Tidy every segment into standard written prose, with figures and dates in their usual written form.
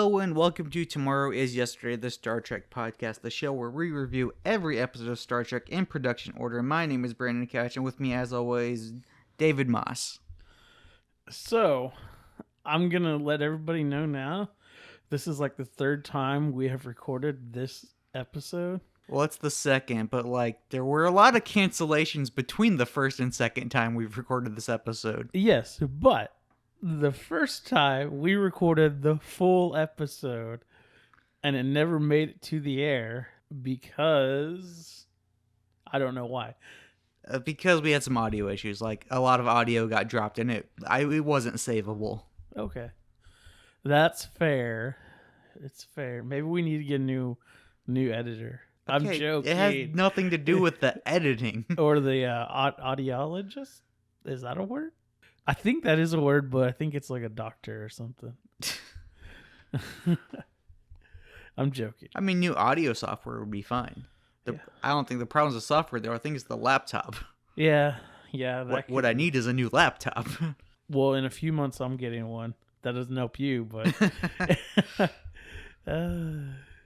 Hello and welcome to Tomorrow is Yesterday, the Star Trek podcast, the show where we review every episode of Star Trek in production order. My name is Brandon Couch, and with me, as always, David Moss. So, I'm going to let everybody know now, this is like the third time we have recorded this episode. Well, it's the second, but there were a lot of cancellations between the first and second time we've recorded this episode. Yes, but the first time we recorded the full episode and it never made it to the air because I don't know why. Because we had some audio issues. A lot of audio got dropped and it wasn't savable. Okay. That's fair. It's fair. Maybe we need to get a new editor. Okay, I'm joking. It has nothing to do with the editing. Or the audiologist? Is that a word? I think that is a word, but I think it's like a doctor or something. I'm joking. I mean, new audio software would be fine. I don't think the problem's the software, though. I think it's the laptop. Yeah. What I need is a new laptop. Well, in a few months, I'm getting one. That doesn't help you, but...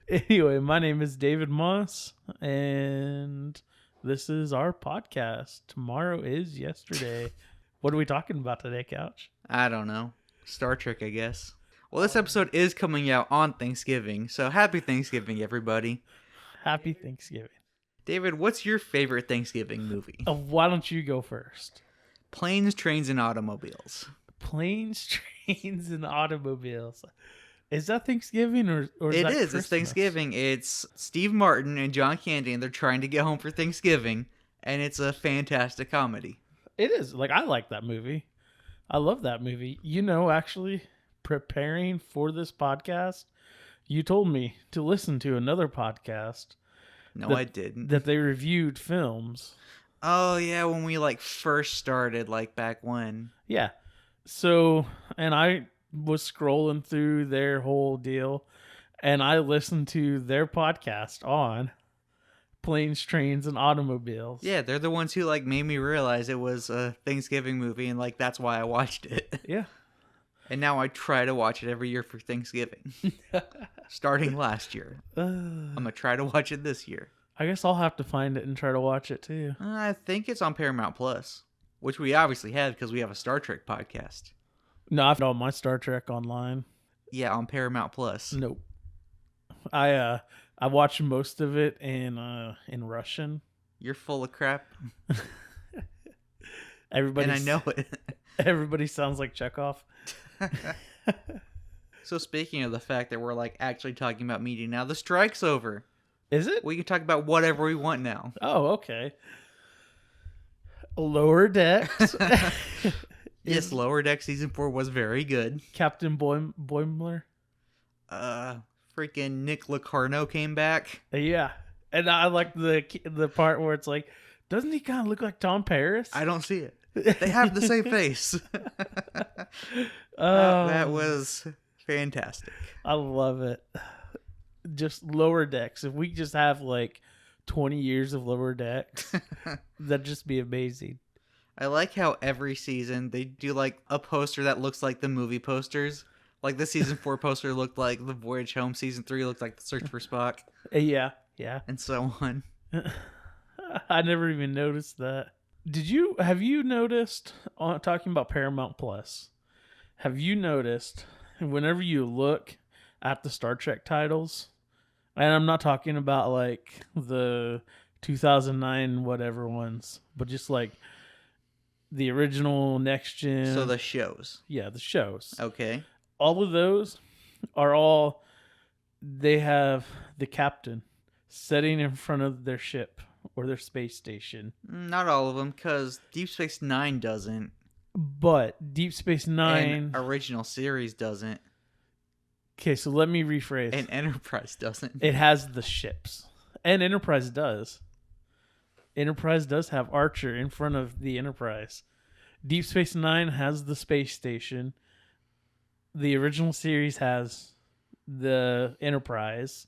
Anyway, my name is David Moss, and this is our podcast. Tomorrow is Yesterday. What are we talking about today, Couch? I don't know. Star Trek, I guess. Well, this episode is coming out on Thanksgiving, so happy Thanksgiving, everybody. Happy Thanksgiving. David, what's your favorite Thanksgiving movie? Why don't you go first? Planes, Trains, and Automobiles. Planes, Trains, and Automobiles. Is that Thanksgiving or is that Christmas? It's Thanksgiving. It's Steve Martin and John Candy, and they're trying to get home for Thanksgiving, and it's a fantastic comedy. It is. I like that movie. I love that movie. Actually, preparing for this podcast, you told me to listen to another podcast. No, I didn't. That they reviewed films. Oh, yeah, when we, first started, back when. Yeah. So, and I was scrolling through their whole deal, and I listened to their podcast on Planes, Trains, and Automobiles. Yeah, they're the ones who made me realize it was a Thanksgiving movie, and that's why I watched it. Yeah. And now I try to watch it every year for Thanksgiving. Starting last year. I'm going to try to watch it this year. I guess I'll have to find it and try to watch it too. I think it's on Paramount Plus, which we obviously have because we have a Star Trek podcast. No, I've got my Star Trek online. Yeah, on Paramount Plus. Nope. I watched most of it in Russian. You're full of crap. Everybody, and I know it. Everybody sounds like Chekhov. So speaking of the fact that we're actually talking about media now, the strike's over. Is it? We can talk about whatever we want now. Oh, okay. Lower Decks. Yes, Lower Deck Season 4 was very good. Captain Boimler. Freaking Nick Locarno came back. Yeah. And I like the part where it's doesn't he kind of look like Tom Paris? I don't see it. They have the same face. That was fantastic. I love it. Just Lower Decks. If we just have 20 years of Lower Decks, that'd just be amazing. I like how every season they do a poster that looks like the movie posters. The season 4 poster looked like The Voyage Home. Season 3 looked like The Search for Spock. Yeah. And so on. I never even noticed that. Have you noticed, talking about Paramount Plus, have you noticed whenever you look at the Star Trek titles, and I'm not talking about the 2009 whatever ones, but just the original Next Gen. So the shows. Yeah, the shows. Okay. All of those they have the captain sitting in front of their ship or their space station. Not all of them, because Deep Space Nine doesn't. But Deep Space Nine... And original series doesn't. Okay, so let me rephrase. And Enterprise doesn't. It has the ships. And Enterprise does. Enterprise does have Archer in front of the Enterprise. Deep Space Nine has the space station. The original series has the Enterprise.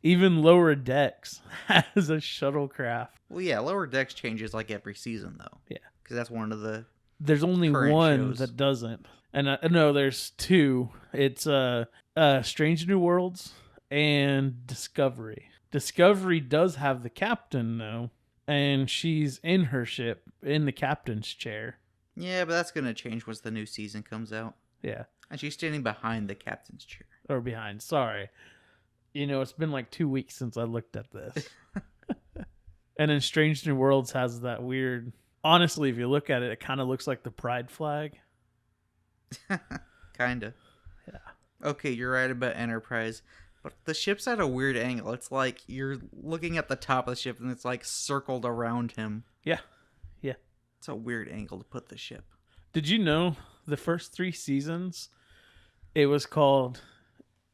Even Lower Decks has a shuttlecraft. Well, yeah, Lower Decks changes every season, though. Yeah. Because that's one of the There's only Current one shows. that doesn't. And no, there's two. It's Strange New Worlds and Discovery. Discovery does have the captain, though, and she's in her ship, in the captain's chair. Yeah, but that's going to change once the new season comes out. Yeah. And she's standing behind the captain's chair. Or behind, sorry. It's been like 2 weeks since I looked at this. And then Strange New Worlds has that weird... Honestly, if you look at it, it kind of looks like the pride flag. Kinda. Yeah. Okay, you're right about Enterprise. But the ship's at a weird angle. It's like you're looking at the top of the ship and it's like circled around him. Yeah. Yeah. It's a weird angle to put the ship. Did you know the first 3 seasons, it was called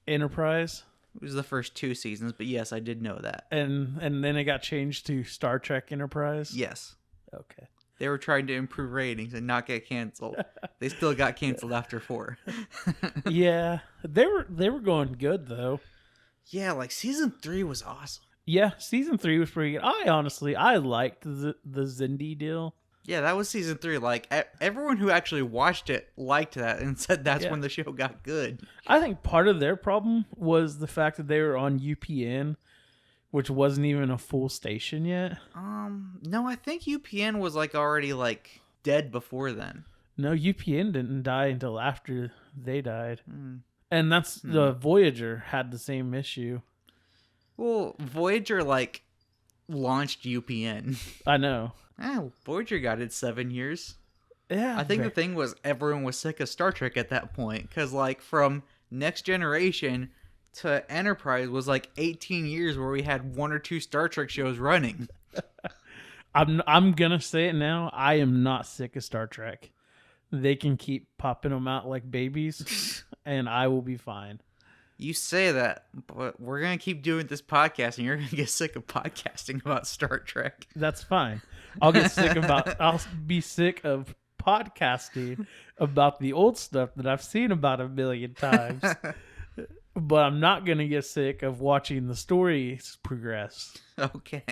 Enterprise? It was the first 2 seasons, but yes, I did know that. And then it got changed to Star Trek Enterprise? Yes. Okay. They were trying to improve ratings and not get canceled. They still got canceled after 4. Yeah. They were going good, though. Yeah, like season 3 was awesome. Yeah, season 3 was pretty good. I liked the Zindi deal. Yeah, that was season 3. Like, everyone who actually watched it liked that and said that's when the show got good. I think part of their problem was the fact that they were on UPN, which wasn't even a full station yet. No, I think UPN was like already like dead before then. No, UPN didn't die until after they died. And that's the Voyager had the same issue. Well, Voyager like launched UPN. I know. Voyager got it 7 years. Yeah. I think the thing was everyone was sick of Star Trek at that point because like from Next Generation to Enterprise was like 18 years where we had 1 or 2 Star Trek shows running. I'm gonna say it now. I am not sick of Star Trek. They can keep popping them out like babies, and I will be fine. You say that, but we're gonna keep doing this podcast, and you're gonna get sick of podcasting about Star Trek. That's fine. I'll be sick of podcasting about the old stuff that I've seen about 1 million times. But I'm not gonna get sick of watching the stories progress. Okay.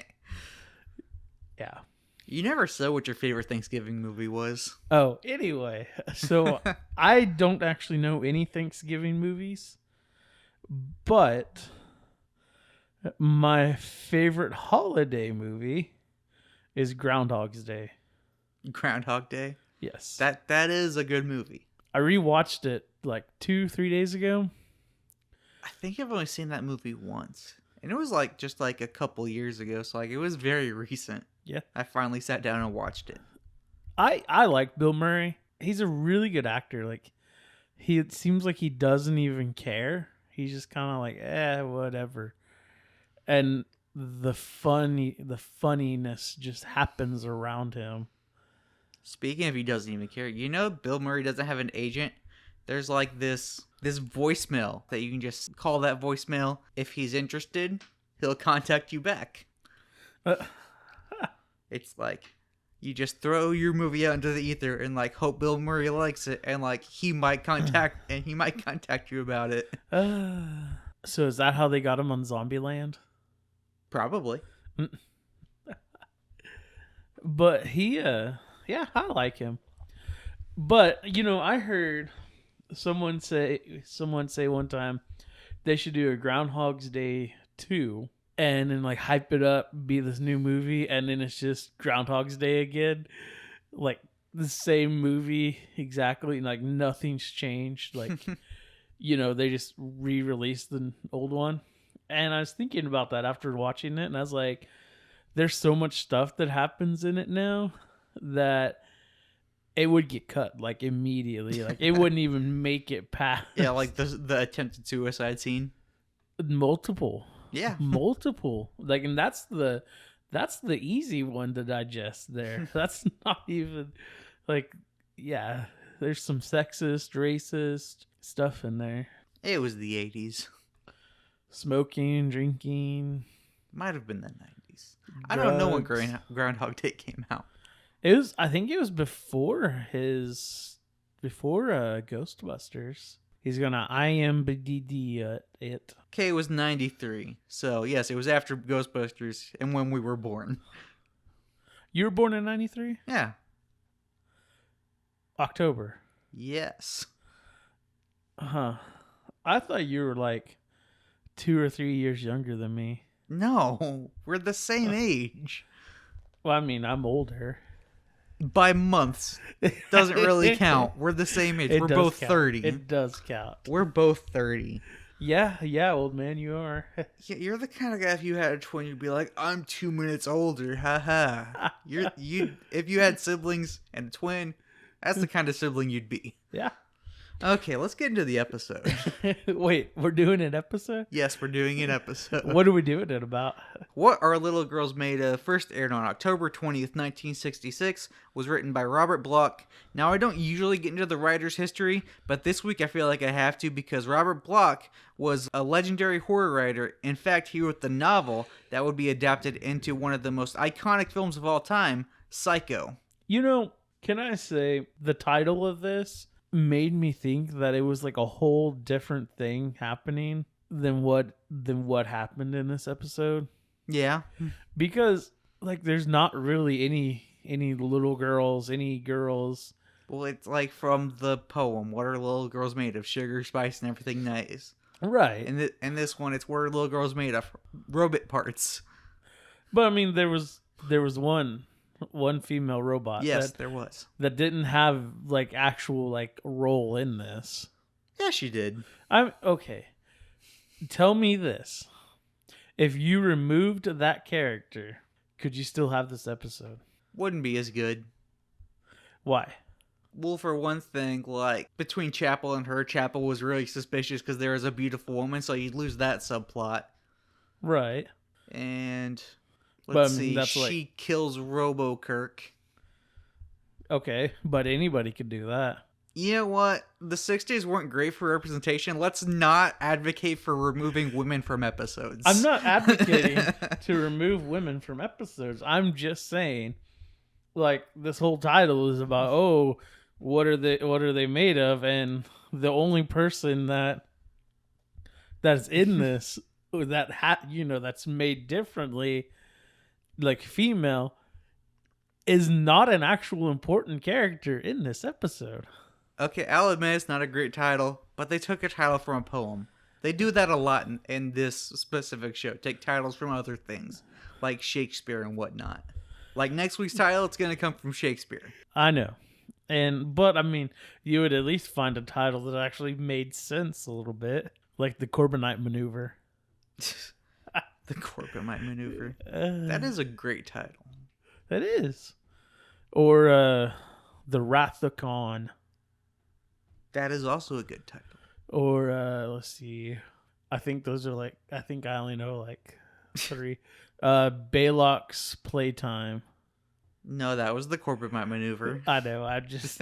Yeah. You never said what your favorite Thanksgiving movie was. Oh, anyway. So I don't actually know any Thanksgiving movies, but my favorite holiday movie is Groundhog's Day. Groundhog Day? Yes. That is a good movie. I rewatched it like 2-3 days ago. I think I've only seen that movie once. And it was like just like a couple years ago, so like it was very recent. Yeah. I finally sat down and watched it. I like Bill Murray. He's a really good actor. Like it seems like he doesn't even care. He's just kind of like, whatever. And the funniness just happens around him. Speaking of he doesn't even care, Bill Murray doesn't have an agent. There's like this voicemail that you can just call that voicemail. If he's interested, he'll contact you back. It's like you just throw your movie out into the ether and like hope Bill Murray likes it, and like he might contact you about it. So is that how they got him on Zombieland? Probably. But he I like him. But I heard someone say one time they should do a Groundhog's Day 2 and then like hype it up, be this new movie, and then it's just Groundhog's Day again, like the same movie exactly, like nothing's changed, like they just re-released the old one. And I was thinking about that after watching it, and I was like, there's so much stuff that happens in it now that it would get cut like immediately. Like it wouldn't even make it past. Yeah, like the attempted suicide scene. Multiple. Yeah. Multiple. Like, and that's the easy one to digest there. That's not even like, yeah, there's some sexist, racist stuff in there. It was the 80s. Smoking, drinking. Might have been the 90s. Drugs. I don't know when Groundhog Day came out. I think it was before Ghostbusters. He's gonna IMDb it. Okay, it was 93. So, yes, it was after Ghostbusters and when we were born. You were born in 93? Yeah. October. Yes. Huh. I thought you were like 2 or 3 years younger than me. No, we're the same age. Well, I mean, I'm older. By months. Doesn't really count. We're the same age. We're both count. 30. It does count. We're both 30. Yeah, old man, you are. Yeah, you're the kind of guy, if you had a twin, you'd be like, I'm 2 minutes older. Haha. If you had siblings and a twin, that's the kind of sibling you'd be. Yeah. Okay, let's get into the episode. Wait, we're doing an episode? Yes, we're doing an episode. What are we doing it about? What Are Little Girls Made Of first aired on October 20th, 1966, was written by Robert Bloch. Now, I don't usually get into the writer's history, but this week I feel like I have to because Robert Bloch was a legendary horror writer. In fact, he wrote the novel that would be adapted into one of the most iconic films of all time, Psycho. You know, can I say the title of this made me think that it was like a whole different thing happening than what happened in this episode. Yeah. Because like there's not really any little girls, any girls. Well, it's like from the poem, What Are Little Girls Made Of? Sugar, spice, and everything nice. Right. And this one, it's What Are Little Girls Made Of? Robot parts. But I mean, there was one female robot. Yes, there was. That didn't have like actual like role in this. Yeah, she did. I'm okay. Tell me this. If you removed that character, could you still have this episode? Wouldn't be as good. Why? Well, for one thing, like, between Chapel and her, Chapel was really suspicious because there was a beautiful woman, so you'd lose that subplot. Right. And But, see, that's she kills Robokirk. Okay, but anybody could do that. You know what? The 60s weren't great for representation. Let's not advocate for removing women from episodes. I'm not advocating to remove women from episodes. I'm just saying, like, this whole title is about, what are they made of? And the only person that's in this that's made differently, like female, is not an actual important character in this episode. Okay, I'll admit it's not a great title, but they took a title from a poem. They do that a lot in this specific show. Take titles from other things, like Shakespeare and whatnot. Like next week's title, it's going to come from Shakespeare. I know. But I mean, you would at least find a title that actually made sense a little bit, like the Corbinite Maneuver. The Corbinite Maneuver. That is a great title. That is. Or the Wrathacon. That is also a good title. Or let's see. I think I only know like 3. Balok's Playtime. No, that was the Corbinite Maneuver. I know. I just.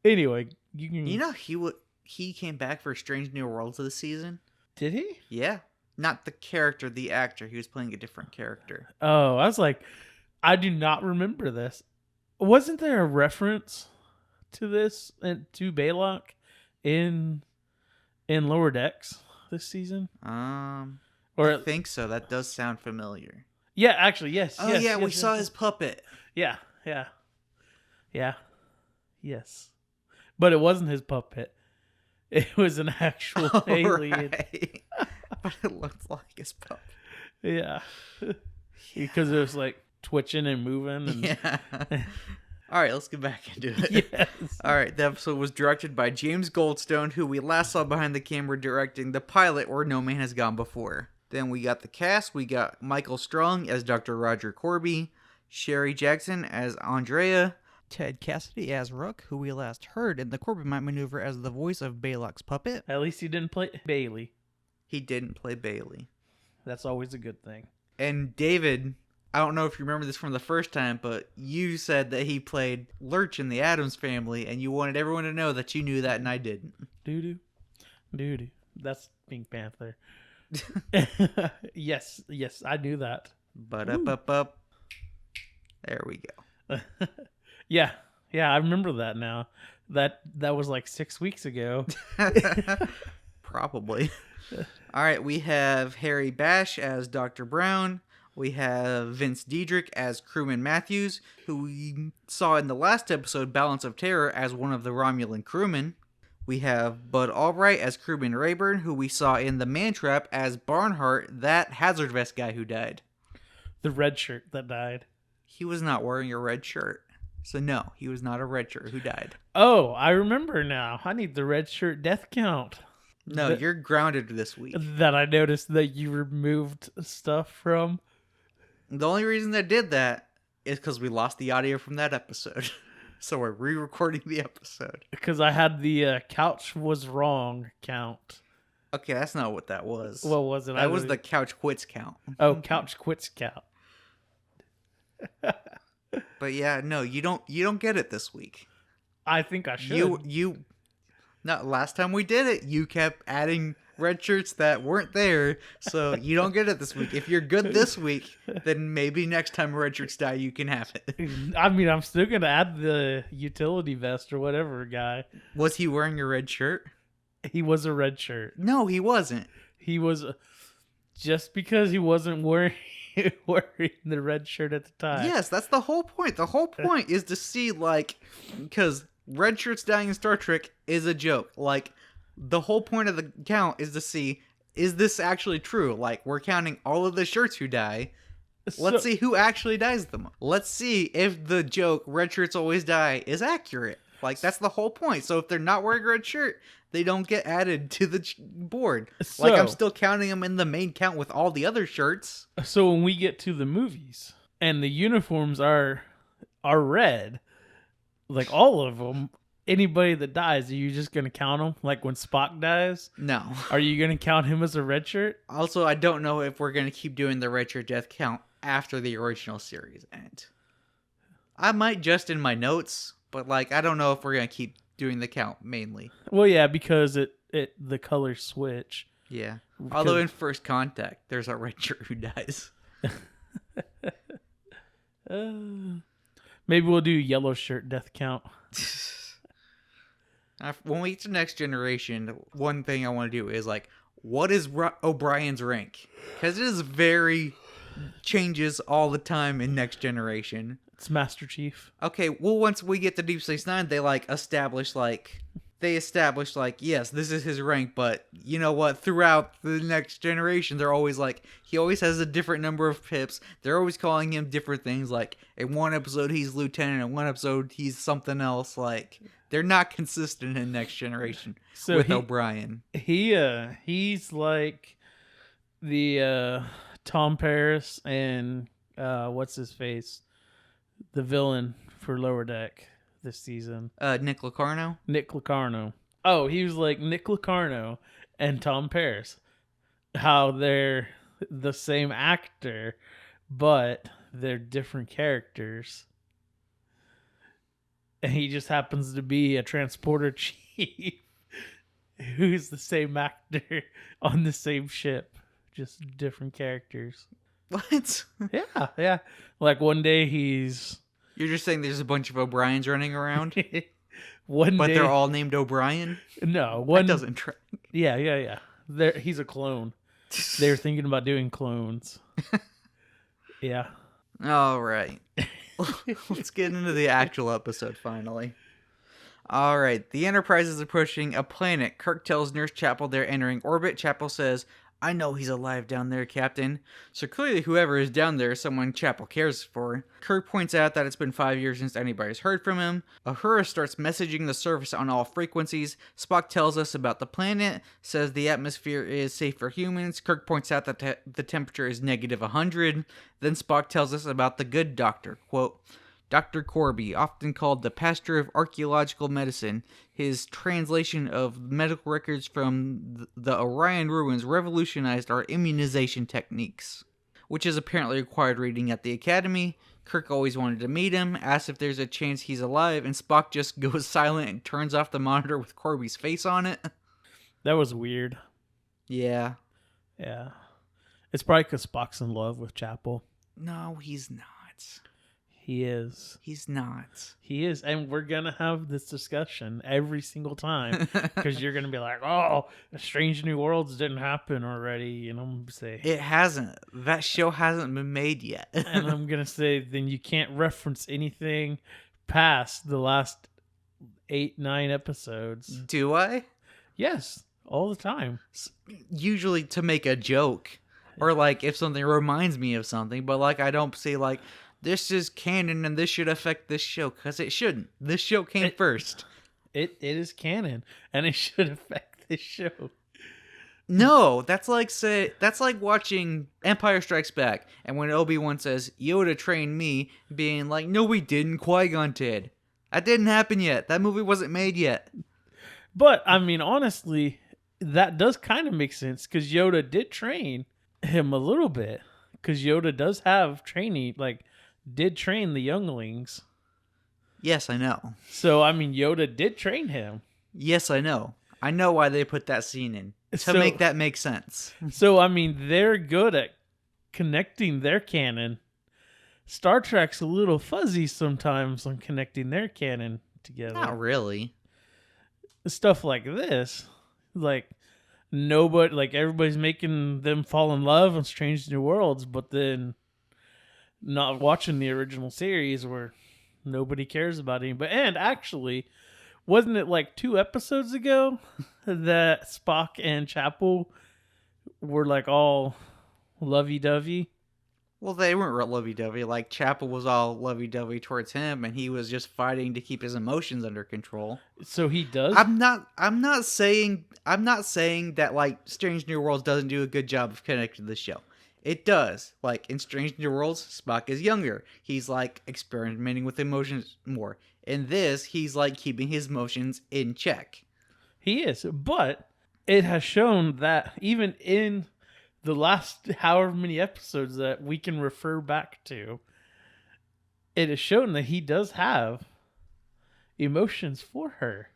Anyway, you can. You know he came back for Strange New Worlds this season. Did he? Yeah, not the character, the actor. He was playing a different character. Oh, I was like, I do not remember this. Wasn't there a reference to this and to Balok in Lower Decks this season? Or I think so. That does sound familiar. Yeah, actually, yes. Oh, yes, yeah, yes, we yes, saw yes. his puppet. Yeah. Yes. But it wasn't his puppet. It was an actual alien. Right. But it looked like his puppet. Yeah. Because it was like twitching and moving. And... Yeah. All right, let's get back into it. Yes. All right, the episode was directed by James Goldstone, who we last saw behind the camera directing the pilot Where No Man Has Gone Before. Then we got the cast. We got Michael Strong as Dr. Roger Corby, Sherry Jackson as Andrea, Ted Cassidy as Rook, who we last heard in the Corbinite Maneuver as the voice of Balok's puppet. At least he didn't play Bailey. He didn't play Bailey. That's always a good thing. And David, I don't know if you remember this from the first time, but you said that he played Lurch in the Addams Family, and you wanted everyone to know that you knew that, and I didn't. Doo-doo. That's Pink Panther. Yes, I knew that. Up. There we go. Yeah, I remember that now. That was like 6 weeks ago. Probably. All right, we have Harry Bash as Dr. Brown, We have Vince Diedrich as crewman Matthews, who we saw in the last episode, Balance of Terror, as one of the Romulan crewmen. We have Bud Albright as crewman Rayburn, who we saw in The Man Trap as Barnhart, that hazard vest guy who died. The red shirt that died. He was not wearing a red shirt. So no, he was not a red shirt who died. Oh, I remember now. I need the red shirt death count. No, you're grounded this week. That I noticed that you removed stuff from. The only reason I did that is because we lost the audio from that episode. So we're re-recording the episode. Because I had the couch was wrong count. Okay, that's not what that was. What was it? That was the couch quits count. Oh, couch quits count. But yeah, no, you don't get it this week. I think I should. No, last time we did it, you kept adding red shirts that weren't there, so you don't get it this week. If you're good this week, then maybe next time red shirts die, you can have it. I mean, I'm still gonna add the utility vest or whatever guy. Was he wearing a red shirt? He was a red shirt. No, he wasn't. He was just because he wasn't wearing the red shirt at the time. Yes, that's the whole point. The whole point is to see, like, because red shirts dying in Star Trek is a joke. Like, the whole point of the count is to see, is this actually true? Like, we're counting all of the shirts who die. Let's see who actually dies them. Let's see if the joke, red shirts always die, is accurate. Like, that's the whole point. So if they're not wearing a red shirt, they don't get added to the board. Like, I'm still counting them in the main count with all the other shirts. So when we get to the movies and the uniforms are red, like all of them, anybody that dies, are you just going to count them? Like when Spock dies? No. Are you going to count him as a red shirt? Also, I don't know if we're going to keep doing the red shirt death count after the original series end. I might just in my notes, but like I don't know if we're going to keep doing the count mainly. Well, yeah, because the colors switch. Yeah. Although in First Contact, there's a red shirt who dies. Maybe we'll do yellow shirt death count. When we get to Next Generation, one thing I want to do is like, what is O'Brien's rank? Because it is changes all the time in Next Generation. It's Master Chief. Okay, well, once we get to Deep Space Nine, they establish yes, this is his rank, but you know what? Throughout the Next Generation, they're always like, he always has a different number of pips. They're always calling him different things. Like in one episode, he's lieutenant. In one episode, he's something else. Like they're not consistent in Next Generation with O'Brien. He's like the Tom Paris and what's his face, the villain for Lower Deck this season. Nick Locarno. Nick Locarno. Oh, he was like Nick Locarno and Tom Paris. How they're the same actor, but they're different characters. And he just happens to be a transporter chief who's the same actor on the same ship. Just different characters. What? Yeah. Like one day he's... You're just saying there's a bunch of O'Briens running around? But they're all named O'Brien? No. That doesn't track. Yeah. He's a clone. They were thinking about doing clones. Yeah. All right. Let's get into the actual episode finally. All right. The Enterprise is approaching a planet. Kirk tells Nurse Chapel they're entering orbit. Chapel says, I know he's alive down there, Captain. So clearly whoever is down there is someone Chapel cares for. Kirk points out that it's been 5 years since anybody's heard from him. Uhura starts messaging the surface on all frequencies. Spock tells us about the planet, says the atmosphere is safe for humans. Kirk points out that the temperature is negative 100. Then Spock tells us about the good doctor. Quote, Dr. Corby, often called the pastor of archaeological medicine, his translation of medical records from the Orion ruins revolutionized our immunization techniques, which is apparently required reading at the Academy. Kirk always wanted to meet him, asks if there's a chance he's alive, and Spock just goes silent and turns off the monitor with Corby's face on it. That was weird. Yeah. It's probably because Spock's in love with Chapel. No, he's not. He is. He's not. He is. And we're going to have this discussion every single time because you're going to be like, oh, Strange New Worlds didn't happen already. And I'm going to say, It hasn't. That show hasn't been made yet. and I'm going to say, then you can't reference anything past the last 8-9 episodes. Do I? Yes, all the time. Usually to make a joke. Or like if something reminds me of something. But like I don't say like, this is canon and this should affect this show. Because it shouldn't. This show came first. It is canon. And it should affect this show. No, that's like watching Empire Strikes Back, and when Obi-Wan says, Yoda trained me, being like, no we didn't, Qui-Gon did. That didn't happen yet. That movie wasn't made yet. But, I mean, honestly, that does kind of make sense, because Yoda did train him a little bit. Because Yoda does have training, like, did train the younglings. Yes, I know. So, I mean, Yoda did train him. Yes, I know. I know why they put that scene in. To make that make sense. So, I mean, they're good at connecting their canon. Star Trek's a little fuzzy sometimes on connecting their canon together. Not really. Stuff like this. Like, everybody's making them fall in love on Strange New Worlds, but then not watching the original series where nobody cares about anybody. And actually, wasn't it like 2 episodes ago that Spock and Chapel were like all lovey-dovey? Well, they weren't lovey-dovey. Like, Chapel was all lovey-dovey towards him, and he was just fighting to keep his emotions under control. So he does? I'm not saying that, like, Strange New Worlds doesn't do a good job of connecting to the show. It does. Like, in Strange New Worlds, Spock is younger. He's, like, experimenting with emotions more. In this, he's, like, keeping his emotions in check. He is. But it has shown that even in the last however many episodes that we can refer back to, it has shown that he does have emotions for her.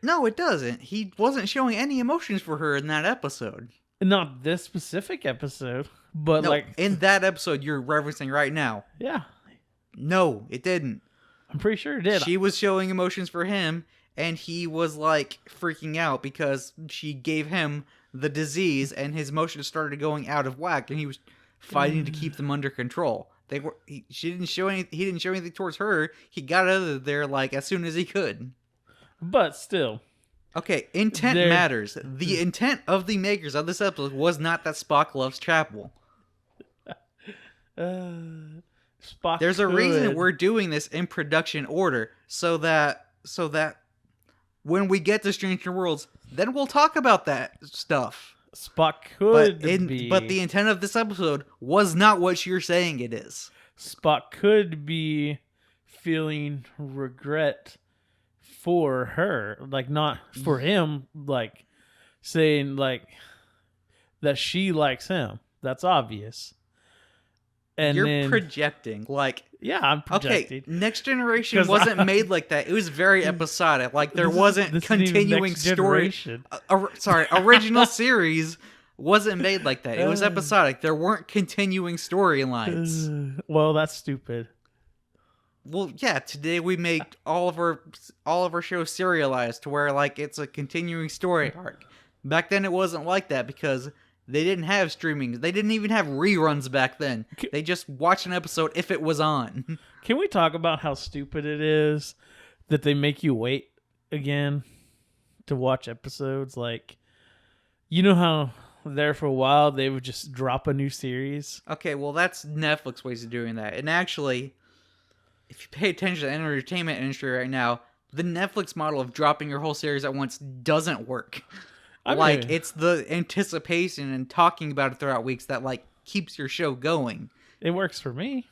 No, it doesn't. He wasn't showing any emotions for her in that episode. Not this specific episode, but no, like in that episode you're referencing right now. Yeah. No, it didn't. I'm pretty sure it did. She was showing emotions for him, and he was like freaking out because she gave him the disease, and his emotions started going out of whack, and he was fighting to keep them under control. He didn't show anything towards her. He got out of there like as soon as he could. But still. Okay, intent matters. The intent of the makers of this episode was not that Spock loves Chapel. Spock. There's a reason we're doing this in production order, so that when we get to Stranger Worlds, then we'll talk about that stuff. Spock could be. But the intent of this episode was not what you're saying it is. Spock could be feeling regret for her, like not for him, like saying like that she likes him. That's obvious. And you're projecting, like, yeah, I'm projecting. Okay, Next Generation wasn't made like that. It was very episodic. Like there wasn't continuing story. Original series wasn't made like that. It was episodic. There weren't continuing storylines. Well, that's stupid. Well, yeah. Today we make all of our shows serialized to where like it's a continuing story arc. Back then it wasn't like that because they didn't have streaming. They didn't even have reruns back then. They just watched an episode if it was on. Can we talk about how stupid it is that they make you wait again to watch episodes? Like, you know how there for a while they would just drop a new series? Okay, well, that's Netflix ways of doing that. And actually, if you pay attention to the entertainment industry right now, the Netflix model of dropping your whole series at once doesn't work. It's the anticipation and talking about it throughout weeks that, like, keeps your show going. It works for me.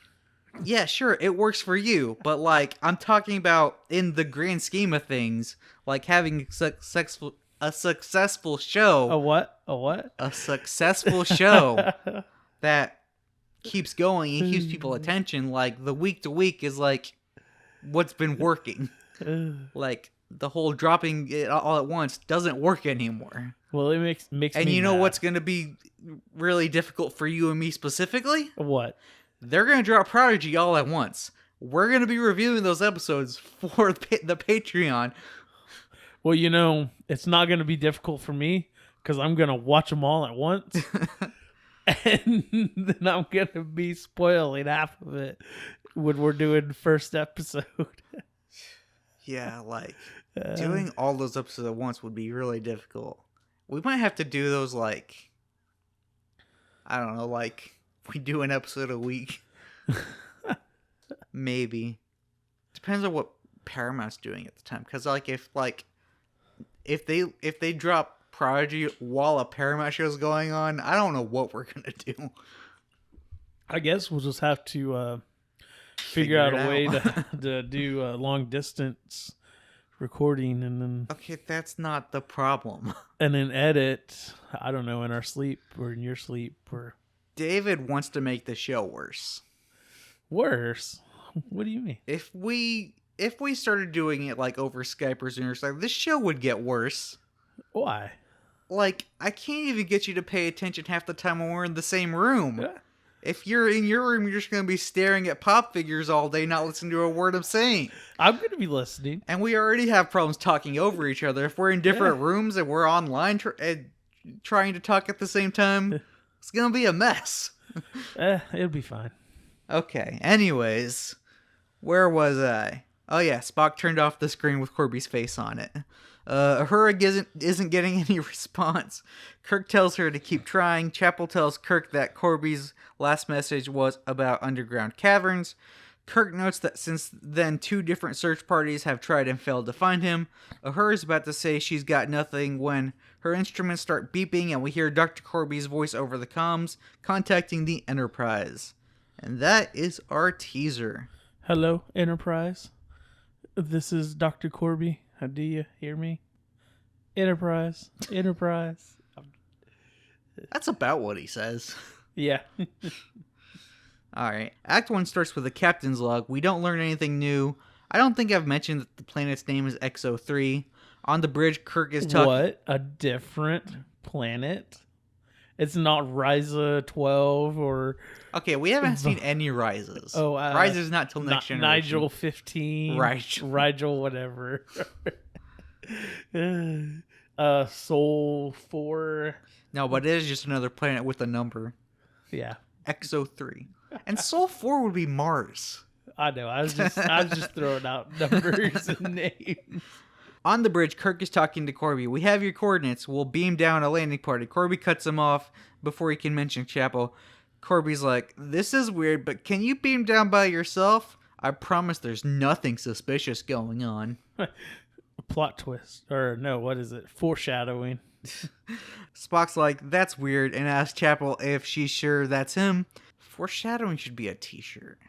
Yeah, sure, it works for you. But, like, I'm talking about in the grand scheme of things, like, having a successful show. A what? A what? A successful show that keeps going and keeps people attention. Like, the week-to-week is, like, what's been working. Like, the whole dropping it all at once doesn't work anymore. Well, it makes me And you know mad. what's going to be really difficult for you and me specifically? What? They're going to drop Prodigy all at once. we're going to be reviewing those episodes for the Patreon. Well, it's not going to be difficult for me because I'm going to watch them all at once. And then I'm going to be spoiling half of it when we're doing the first episode. Yeah, like, doing all those episodes at once would be really difficult. We might have to do those, like, I don't know, like, we do an episode a week. Maybe. Depends on what Paramount's doing at the time. Because, if they drop Prodigy while a Paramount show's going on, I don't know what we're going to do. I guess we'll just have to figure out a way to do a long distance recording and then... Okay, that's not the problem. And then edit, I don't know, in our sleep or in your sleep or... David wants to make the show worse. Worse? What do you mean? If we started doing it like over Skype or Zoom or something, this show would get worse. Why? Like, I can't even get you to pay attention half the time when we're in the same room. Yeah. If you're in your room, you're just going to be staring at pop figures all day, not listening to a word I'm saying. I'm going to be listening. And we already have problems talking over each other. If we're in different rooms and we're online trying to talk at the same time, it's going to be a mess. It'll be fine. Okay, anyways, where was I? Oh yeah, Spock turned off the screen with Corby's face on it. Uhura isn't getting any response. Kirk tells her to keep trying. Chapel tells Kirk that Corby's last message was about underground caverns. Kirk notes that since then 2 different search parties have tried and failed to find him. Uhura is about to say she's got nothing when her instruments start beeping and we hear Dr. Corby's voice over the comms contacting the Enterprise. And that is our teaser. Hello, Enterprise. This is Dr. Corby. Do you hear me? Enterprise. That's about what he says. Yeah. Alright. Act 1 starts with a captain's log. We don't learn anything new. I don't think I've mentioned that the planet's name is XO3. On the bridge, Kirk is talking... What? A different planet? It's not Ryza 12 or... Okay, we haven't seen any Rises. Oh, Rises not till next generation. Nigel 15. Rigel whatever. Sol 4. No, but it is just another planet with a number. Yeah. XO3. And Sol 4 would be Mars. I know. I was just throwing out numbers and names. On the bridge, Kirk is talking to Corby. We have your coordinates. We'll beam down a landing party. Corby cuts him off before he can mention Chapel. Corby's like, this is weird, but can you beam down by yourself? I promise there's nothing suspicious going on. Plot twist. Or no, what is it? Foreshadowing. Spock's like, that's weird, and asks Chapel if she's sure that's him. Foreshadowing should be a t-shirt.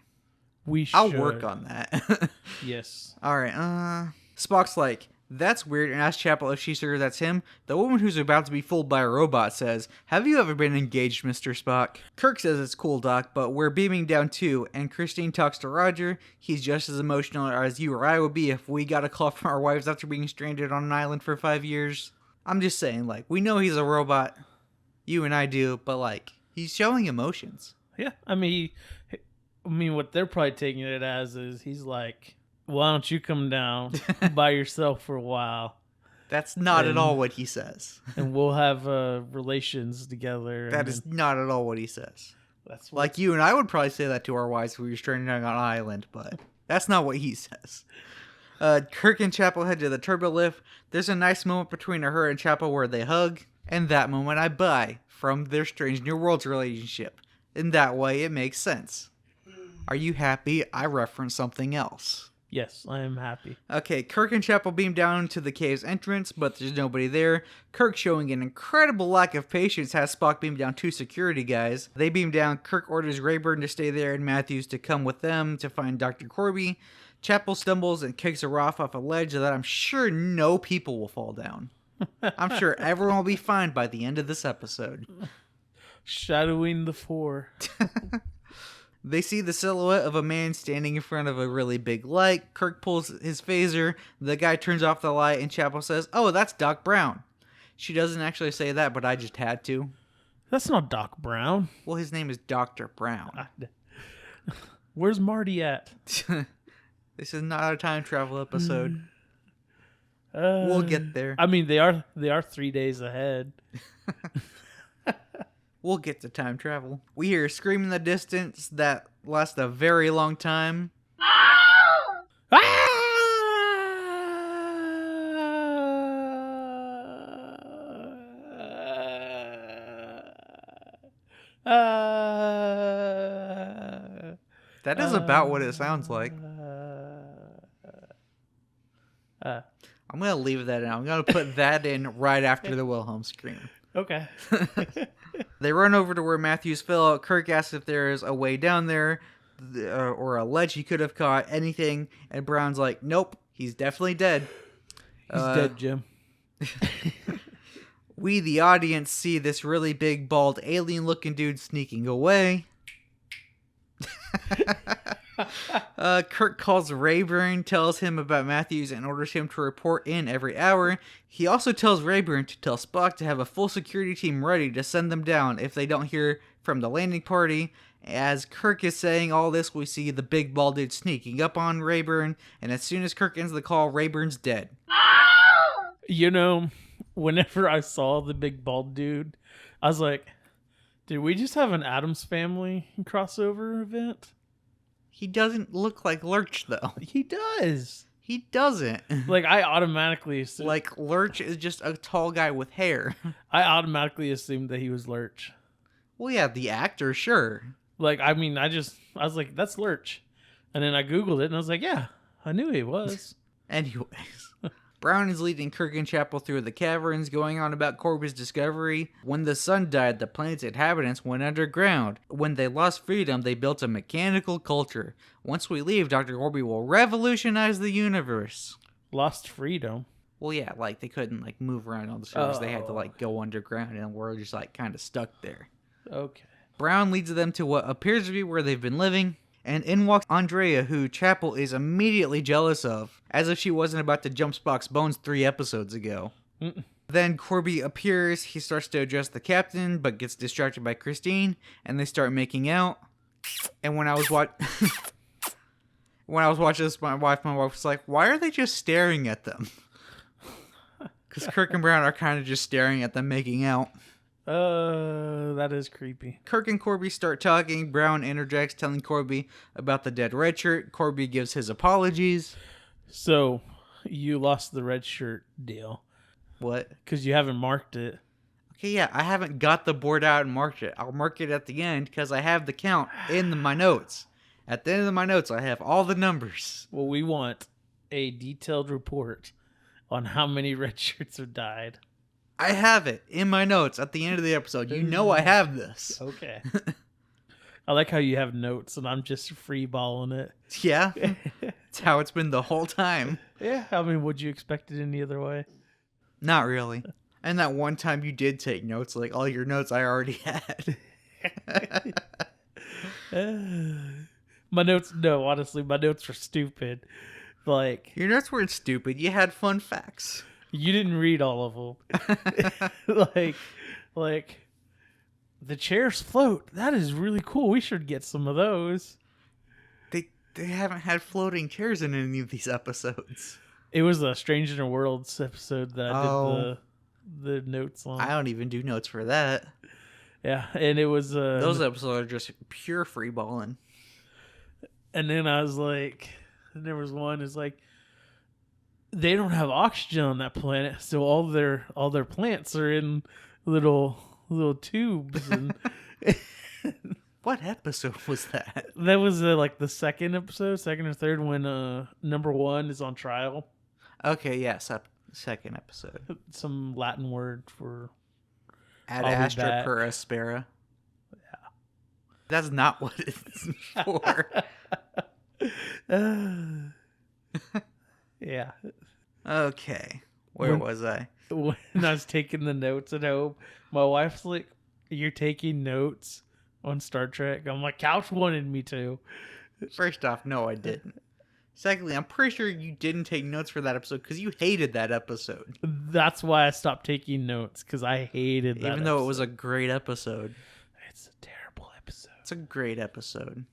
I'll work on that. Yes. Alright, Spock's like, that's weird, and asks Chapel if she's sure that's him. The woman who's about to be fooled by a robot says, have you ever been engaged, Mr. Spock? Kirk says it's cool, Doc, but we're beaming down too, and Christine talks to Roger. He's just as emotional as you or I would be if we got a call from our wives after being stranded on an island for 5 years. I'm just saying, like, we know he's a robot. You and I do, but, like, he's showing emotions. Yeah, I mean, what they're probably taking it as is he's like, why don't you come down by yourself for a while? That's not at all what he says. And we'll have relations together. That is not at all what he says. That's like you and I would probably say that to our wives if we were stranded on an island, but that's not what he says. Kirk and Chapel head to the turbo lift. There's a nice moment between her and Chapel where they hug. And that moment I buy from their Strange New Worlds relationship. In that way, it makes sense. Are you happy? I reference something else. Yes, I am happy. Okay, Kirk and Chapel beam down to the cave's entrance, but there's nobody there. Kirk, showing an incredible lack of patience, has Spock beam down 2 security guys. They beam down. Kirk orders Rayburn to stay there and Matthews to come with them to find Dr. Corby. Chapel stumbles and kicks her off a ledge that I'm sure no people will fall down. I'm sure everyone will be fine by the end of this episode. Shadowing the 4. They see the silhouette of a man standing in front of a really big light. Kirk pulls his phaser. The guy turns off the light and Chapel says, oh, that's Doc Brown. She doesn't actually say that, but I just had to. That's not Doc Brown. Well, his name is Dr. Brown. Where's Marty at? This is not a time travel episode. We'll get there. I mean, they are 3 days ahead. We'll get to time travel. We hear a scream in the distance that lasts a very long time. That is about what it sounds like. I'm going to leave that in. I'm going to put that in right after the Wilhelm scream. Okay. They run over to where Matthews fell. Kirk asks if there is a way down there or a ledge he could have caught, anything. And Brown's like, nope, he's definitely dead. He's dead, Jim. We, the audience, see this really big, bald, alien-looking dude sneaking away. Kirk calls Rayburn, tells him about Matthews, and orders him to report in every hour. He also tells Rayburn to tell Spock to have a full security team ready to send them down if they don't hear from the landing party. As Kirk is saying all this, we see the big bald dude sneaking up on Rayburn, and as soon as Kirk ends the call, Rayburn's dead. You know, whenever I saw the big bald dude, I was like, did we just have an Addams Family crossover event? He doesn't look like Lurch, though. He does. He doesn't. Like, I automatically assumed... Like, Lurch is just a tall guy with hair. I automatically assumed that he was Lurch. Well, yeah, the actor, sure. Like, I mean, I was like, that's Lurch. And then I Googled it, and I was like, yeah, I knew he was. Anyways, Brown is leading Kirk and Chapel through the caverns, going on about Corby's discovery. When the sun died, the planet's inhabitants went underground. When they lost freedom, they built a mechanical culture. Once we leave, Dr. Corby will revolutionize the universe. Lost freedom? Well, yeah, like, they couldn't, like, move around on the surface. They had to, like, go underground, and we're just, like, kind of stuck there. Okay. Brown leads them to what appears to be where they've been living. And in walks Andrea, who Chapel is immediately jealous of, as if she wasn't about to jump Spock's bones 3 episodes ago. Then Corby appears, he starts to address the captain, but gets distracted by Christine, and they start making out. And when I was watching this, my wife was like, why are they just staring at them? Because Kirk and Brown are kind of just staring at them making out. That is creepy. Kirk and Corby start talking. Brown interjects, telling Corby about the dead red shirt. Corby gives his apologies. So, you lost the red shirt deal. What? Because you haven't marked it. Okay, yeah, I haven't got the board out and marked it. I'll mark it at the end because I have the count in my notes. At the end of my notes, I have all the numbers. Well, we want a detailed report on how many red shirts have died. I have it in my notes at the end of the episode. You know I have this. Okay. I like how you have notes and I'm just free-balling it. Yeah. It's how it's been the whole time. Yeah, I mean, would you expect it any other way? Not really. And that one time you did take notes, like all your notes I already had. Honestly, my notes were stupid. Like, your notes weren't stupid. You had fun facts. You didn't read all of them. like the chairs float. That is really cool. We should get some of those. They haven't had floating chairs in any of these episodes. It was a Strange in the Worlds episode that I did the notes on. I don't even do notes for that. Yeah, and it was those episodes are just pure free balling. And then I was like, there was one is like, they don't have oxygen on that planet, so all their plants are in little tubes. And what episode was that? That was like the second or third, when number 1 is on trial. Okay, yes, second episode. Some Latin word for Ad astra per aspera. Yeah, that's not what it's for. Yeah. Okay. Where was I? When I was taking the notes at home, my wife's like, "You're taking notes on Star Trek?" I'm like, "Couch wanted me to." First off, no, I didn't. Secondly, I'm pretty sure you didn't take notes for that episode because you hated that episode. That's why I stopped taking notes, because I hated that Even though it was a great episode. It's a terrible episode. It's a great episode.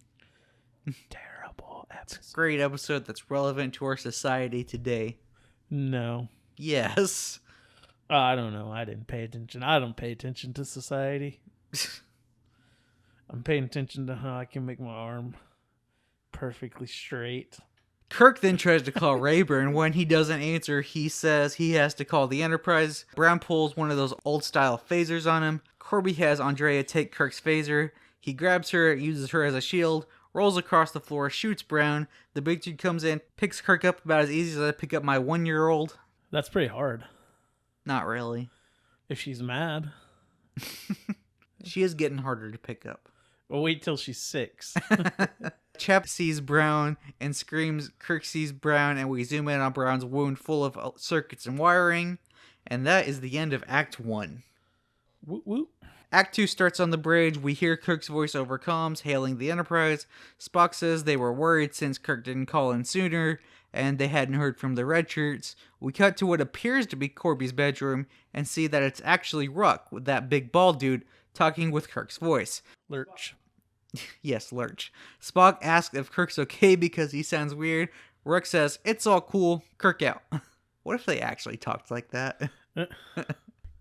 Terrible episode. Great episode that's relevant to our society today. No. Yes. I don't know. I didn't pay attention. I don't pay attention to society. I'm paying attention to how I can make my arm perfectly straight. Kirk then tries to call Rayburn. When he doesn't answer, he says he has to call the Enterprise. Brown pulls one of those old-style phasers on him. Corby has Andrea take Kirk's phaser. He grabs her, uses her as a shield, rolls across the floor, shoots Brown. The big dude comes in, picks Kirk up about as easy as I pick up my 1-year-old. That's pretty hard. Not really. If she's mad. She is getting harder to pick up. Well, wait till she's 6. Chap sees Brown and screams. Kirk sees Brown, and we zoom in on Brown's wound full of circuits and wiring. And that is the end of Act 1. Woot woot. Act 2 starts on the bridge. We hear Kirk's voice over comms, hailing the Enterprise. Spock says they were worried since Kirk didn't call in sooner, and they hadn't heard from the red shirts. We cut to what appears to be Corby's bedroom, and see that it's actually Ruck, with that big bald dude, talking with Kirk's voice. Lurch. Yes, Lurch. Spock asks if Kirk's okay because he sounds weird. Ruck says, it's all cool. Kirk out. What if they actually talked like that?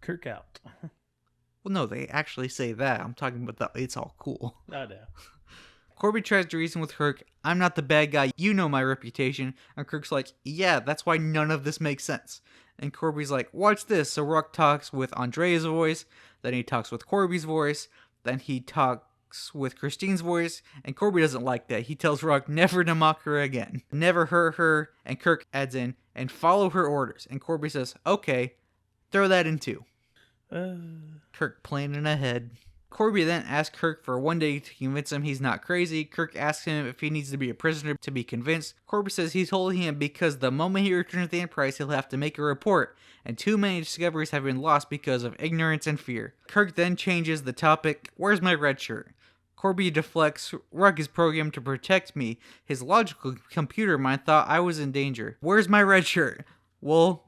Kirk out. Well, no, they actually say that. I'm talking about the it's all cool. I know. Corby tries to reason with Kirk. I'm not the bad guy. You know my reputation. And Kirk's like, yeah, that's why none of this makes sense. And Corby's like, watch this. So Ruck talks with Andrea's voice. Then he talks with Corby's voice. Then he talks with Christine's voice. And Corby doesn't like that. He tells Ruck never to mock her again. Never hurt her. And Kirk adds in, and follow her orders. And Corby says, okay, throw that in too. Kirk planning ahead. Corby then asks Kirk for one day to convince him he's not crazy. Kirk asks him if he needs to be a prisoner to be convinced. Corby says he's holding him because the moment he returns to the Enterprise, he'll have to make a report, and too many discoveries have been lost because of ignorance and fear. Kirk then changes the topic. Where's my red shirt? Corby deflects. Ruck is programmed to protect me. His logical computer mind thought I was in danger. Where's my red shirt? Well,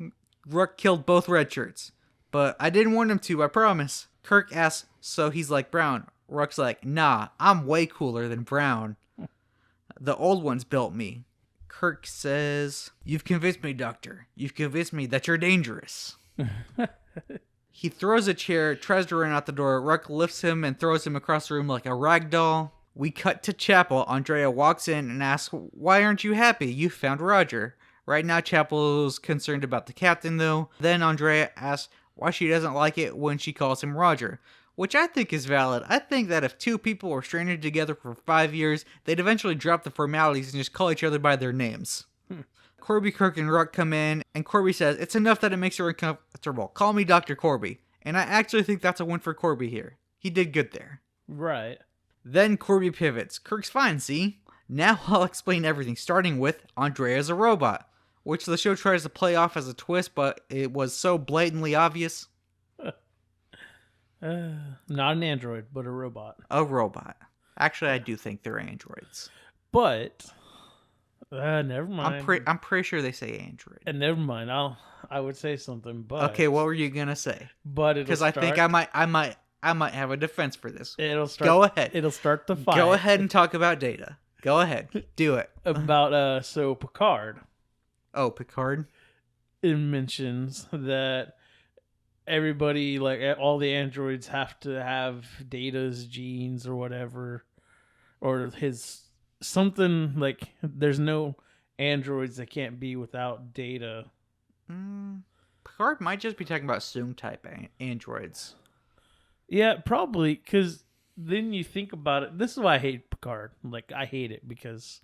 Ruck killed both red shirts. But I didn't want him to, I promise. Kirk asks, so he's like Brown. Ruck's like, nah, I'm way cooler than Brown. The old ones built me. Kirk says, you've convinced me, Doctor. You've convinced me that you're dangerous. He throws a chair, tries to run out the door. Ruck lifts him and throws him across the room like a rag doll. We cut to Chapel. Andrea walks in and asks, why aren't you happy? You found Roger. Right now, Chapel's concerned about the captain, though. Then Andrea asks why she doesn't like it when she calls him Roger, which I think is valid. I think that if two people were stranded together for 5 years, they'd eventually drop the formalities and just call each other by their names. Corby, Kirk, and Ruck come in, and Corby says, it's enough that it makes her uncomfortable. Call me Dr. Corby. And I actually think that's a win for Corby here. He did good there. Right. Then Corby pivots. Kirk's fine, see? Now I'll explain everything, starting with Andrea's a robot, which the show tries to play off as a twist, but it was so blatantly obvious. Not an android, but a robot. A robot. Actually, I do think they're androids. But never mind. I'm pretty sure they say android. And never mind. I would say something, but okay, what were you gonna say? But because I think I might have a defense for this. It'll start. Go ahead. It'll start the fight. Go ahead and talk about Data. Go ahead. Do it. About so Picard. Oh, Picard. It mentions that everybody, like all the androids, have to have Data's genes or whatever, or his something like. There's no androids that can't be without Data. Picard might just be talking about Soong type androids. Yeah, probably, because then you think about it. This is why I hate Picard. Like, I hate it because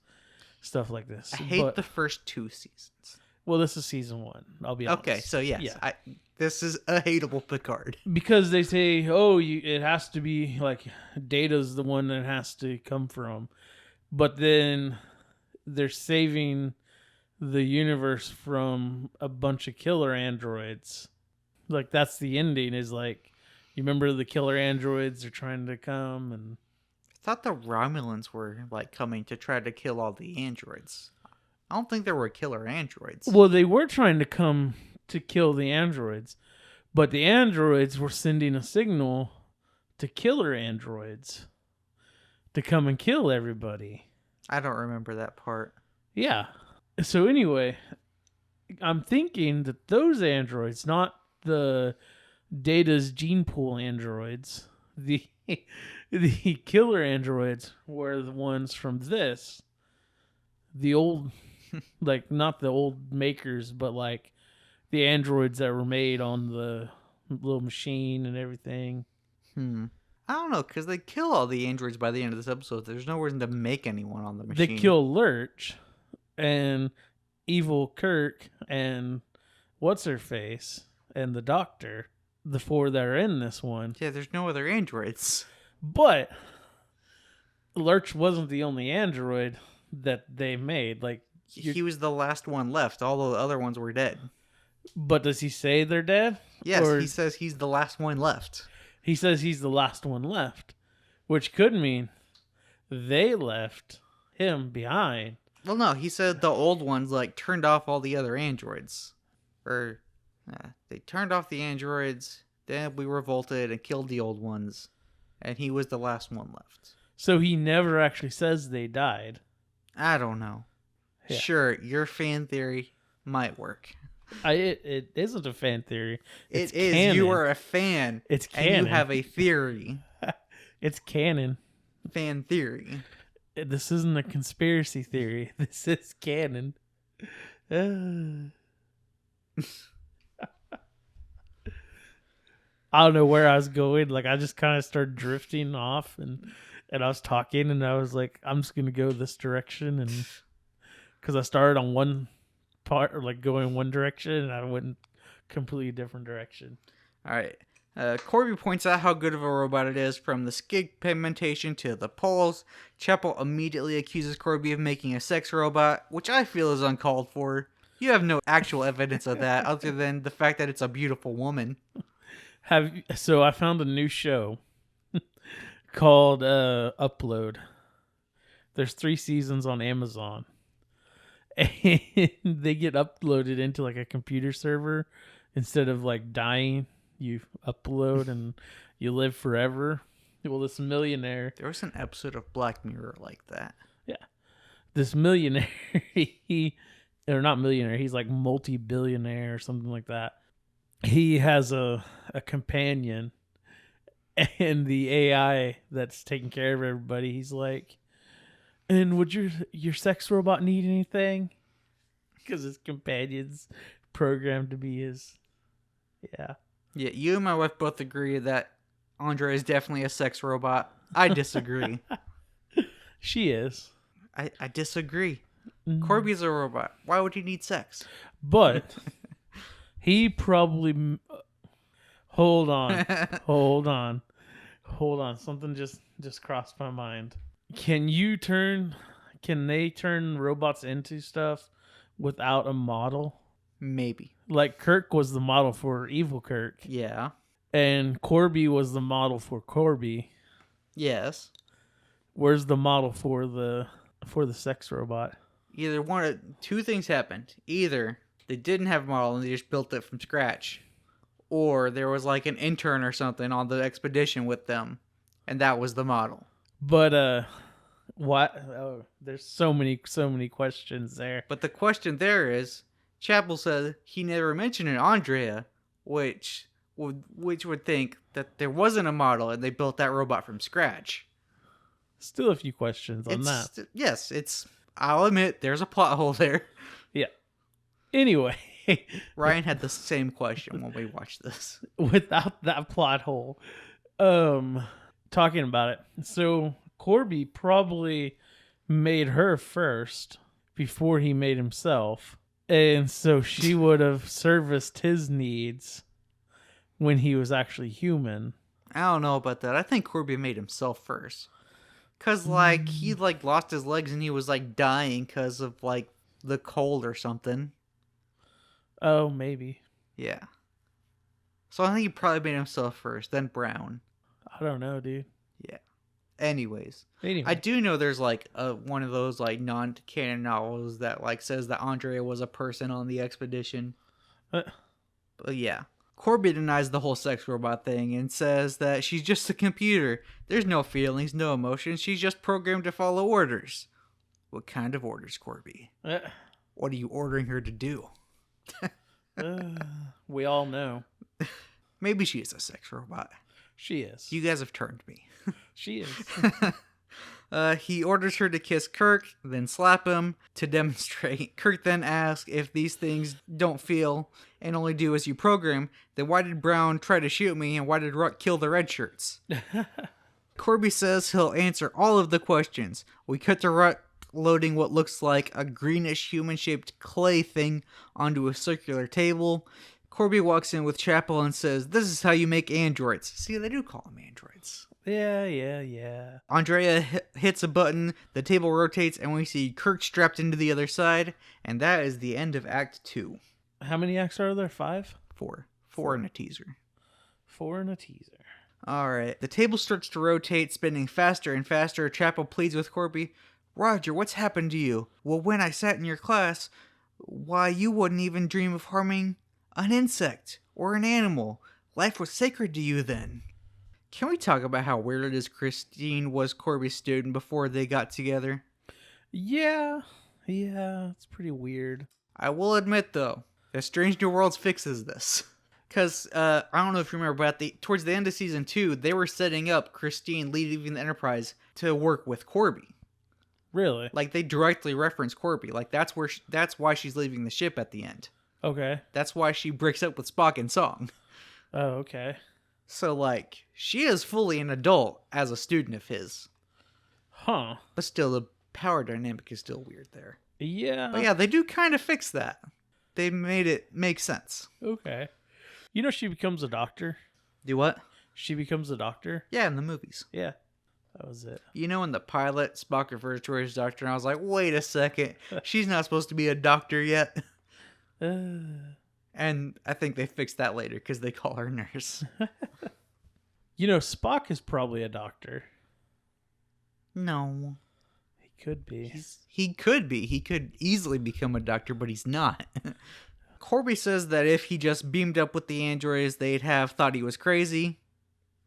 stuff like this. I hate the first 2 seasons. Well, this is season 1. I'll be honest. Okay, so yes, yeah. This is a hateable Picard. Because they say, it has to be, like, Data's the one that has to come from. But then they're saving the universe from a bunch of killer androids. Like, that's the ending, is like, you remember the killer androids are trying to come, and I thought the Romulans were like coming to try to kill all the androids. I don't think there were killer androids. Well, they were trying to come to kill the androids, but the androids were sending a signal to killer androids to come and kill everybody. I don't remember that part. Yeah. So anyway, I'm thinking that those androids, not the Data's gene pool androids, the killer androids were the ones from this. The old, like, not the old makers, but like the androids that were made on the little machine and everything. I don't know, because they kill all the androids by the end of this episode. There's no reason to make anyone on the machine. They kill Lurch and Evil Kirk and What's-Her-Face and the Doctor, the 4 that are in this one. Yeah, there's no other androids. But Lurch wasn't the only android that they made. Like, he was the last one left. All the other ones were dead. But does he say they're dead? Yes, he says he's the last one left. He says he's the last one left, which could mean they left him behind. Well, no, he said the old ones, like, turned off all the other androids. Or, they turned off the androids, then we revolted and killed the old ones, and he was the last one left. So he never actually says they died. I don't know. Yeah. Sure, your fan theory might work. It isn't a fan theory. It is. Canon. You are a fan. It's canon. And you have a theory. It's canon. Fan theory. This isn't a conspiracy theory. This is canon. I don't know where I was going. Like, I just kind of started drifting off, and I was talking, and I was like, I'm just gonna go this direction, and because I started on one part, or like going one direction, and I went completely different direction. All right. Corby points out how good of a robot it is, from the skin pigmentation to the pulse. Chapel immediately accuses Corby of making a sex robot, which I feel is uncalled for. You have no actual evidence of that, other than the fact that it's a beautiful woman. So I found a new show called Upload. There's 3 seasons on Amazon. And they get uploaded into like a computer server. Instead of like dying, you upload and you live forever. Well, this millionaire... There was an episode of Black Mirror like that. Yeah. This millionaire, or not millionaire, he's like multi-billionaire or something like that. He has a companion, and the AI that's taking care of everybody, he's like, and would your sex robot need anything? Because his companion's programmed to be his... Yeah. Yeah, you and my wife both agree that Andrea is definitely a sex robot. I disagree. She is. I disagree. Corby's a robot. Why would he need sex? But he probably... Hold on. Something just crossed my mind. Can they turn robots into stuff without a model? Maybe. Like Kirk was the model for Evil Kirk. Yeah. And Corby was the model for Corby. Yes. Where's the model for the sex robot? Either one of 2 things happened. Either they didn't have a model and they just built it from scratch, or there was like an intern or something on the expedition with them, and that was the model. But what? Oh, there's so many questions there. But the question there is, Chapel said he never mentioned an Andrea, which would think that there wasn't a model and they built that robot from scratch. Still a few questions on that. Yes, I'll admit there's a plot hole there. Yeah. Anyway, Ryan had the same question when we watched this. Without that plot hole, talking about it. So Corby probably made her first before he made himself. And so she would have serviced his needs when he was actually human. I don't know about that. I think Corby made himself first. Because, like, he, like, lost his legs and he was, like, dying because of, like, the cold or something. Oh, maybe. Yeah. So I think he probably made himself first, then Brown. I don't know, dude. Yeah. Anyways. Anyway. I do know there's, like, one of those, like, non-canon novels that, like, says that Andrea was a person on the expedition. But, yeah. Corby denies the whole sex robot thing and says that she's just a computer. There's no feelings, no emotions. She's just programmed to follow orders. What kind of orders, Corby? Uh, What are you ordering her to do? we all know. Maybe she is a sex robot. She is. You guys have turned me. She is. He orders her to kiss Kirk, then slap him to demonstrate. Kirk then asks if these things don't feel and only do as you program, then why did Brown try to shoot me and why did Ruck kill the red shirts? Corby says he'll answer all of the questions. We cut to Ruck loading what looks like a greenish human-shaped clay thing onto a circular table. Corby walks in with Chapel and says, "This is how you make androids." See, they do call them androids. Yeah. Andrea hits a button, the table rotates, and we see Kirk strapped into the other side, and that is the end of Act 2. How many acts are there? 5? 4. 4 in a teaser. 4 in a teaser. Alright, the table starts to rotate, spinning faster and faster. Chapel pleads with Corby, "Roger, what's happened to you?" "Well, when I sat in your class, why, you wouldn't even dream of harming an insect or an animal. Life was sacred to you then." Can we talk about how weird it is Christine was Corby's student before they got together? Yeah, it's pretty weird. I will admit, though, that Strange New Worlds fixes this. Because, I don't know if you remember, but towards the end of Season 2, they were setting up Christine leaving the Enterprise to work with Corby. Really? Like, they directly reference Corby. Like, that's why she's leaving the ship at the end. Okay. That's why she breaks up with Spock in Song. Oh, okay. So, like, she is fully an adult as a student of his. Huh. But still, the power dynamic is still weird there. Yeah. But yeah, they do kind of fix that. They made it make sense. Okay. You know she becomes a doctor? Do what? She becomes a doctor? Yeah, in the movies. Yeah. That was it. You know, in the pilot, Spock refers to her as doctor, and I was like, wait a second. She's not supposed to be a doctor yet. And I think they fixed that later because they call her nurse. You know, Spock is probably a doctor. No. He could be. He could be. He could easily become a doctor, but he's not. Corby says that if he just beamed up with the androids, they'd have thought he was crazy.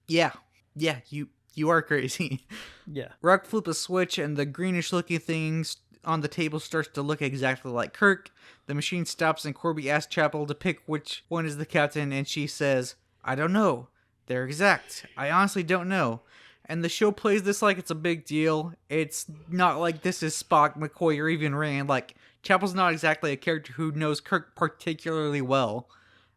Yeah, you are crazy. Yeah. Ruck flips a switch, and the greenish-looking things on the table starts to look exactly like Kirk. The machine stops, and Corby asks Chapel to pick which one is the captain, and she says, "I don't know. They're exact. I honestly don't know." And the show plays this like it's a big deal. It's not like this is Spock, McCoy, or even Rand. Like, Chapel's not exactly a character who knows Kirk particularly well.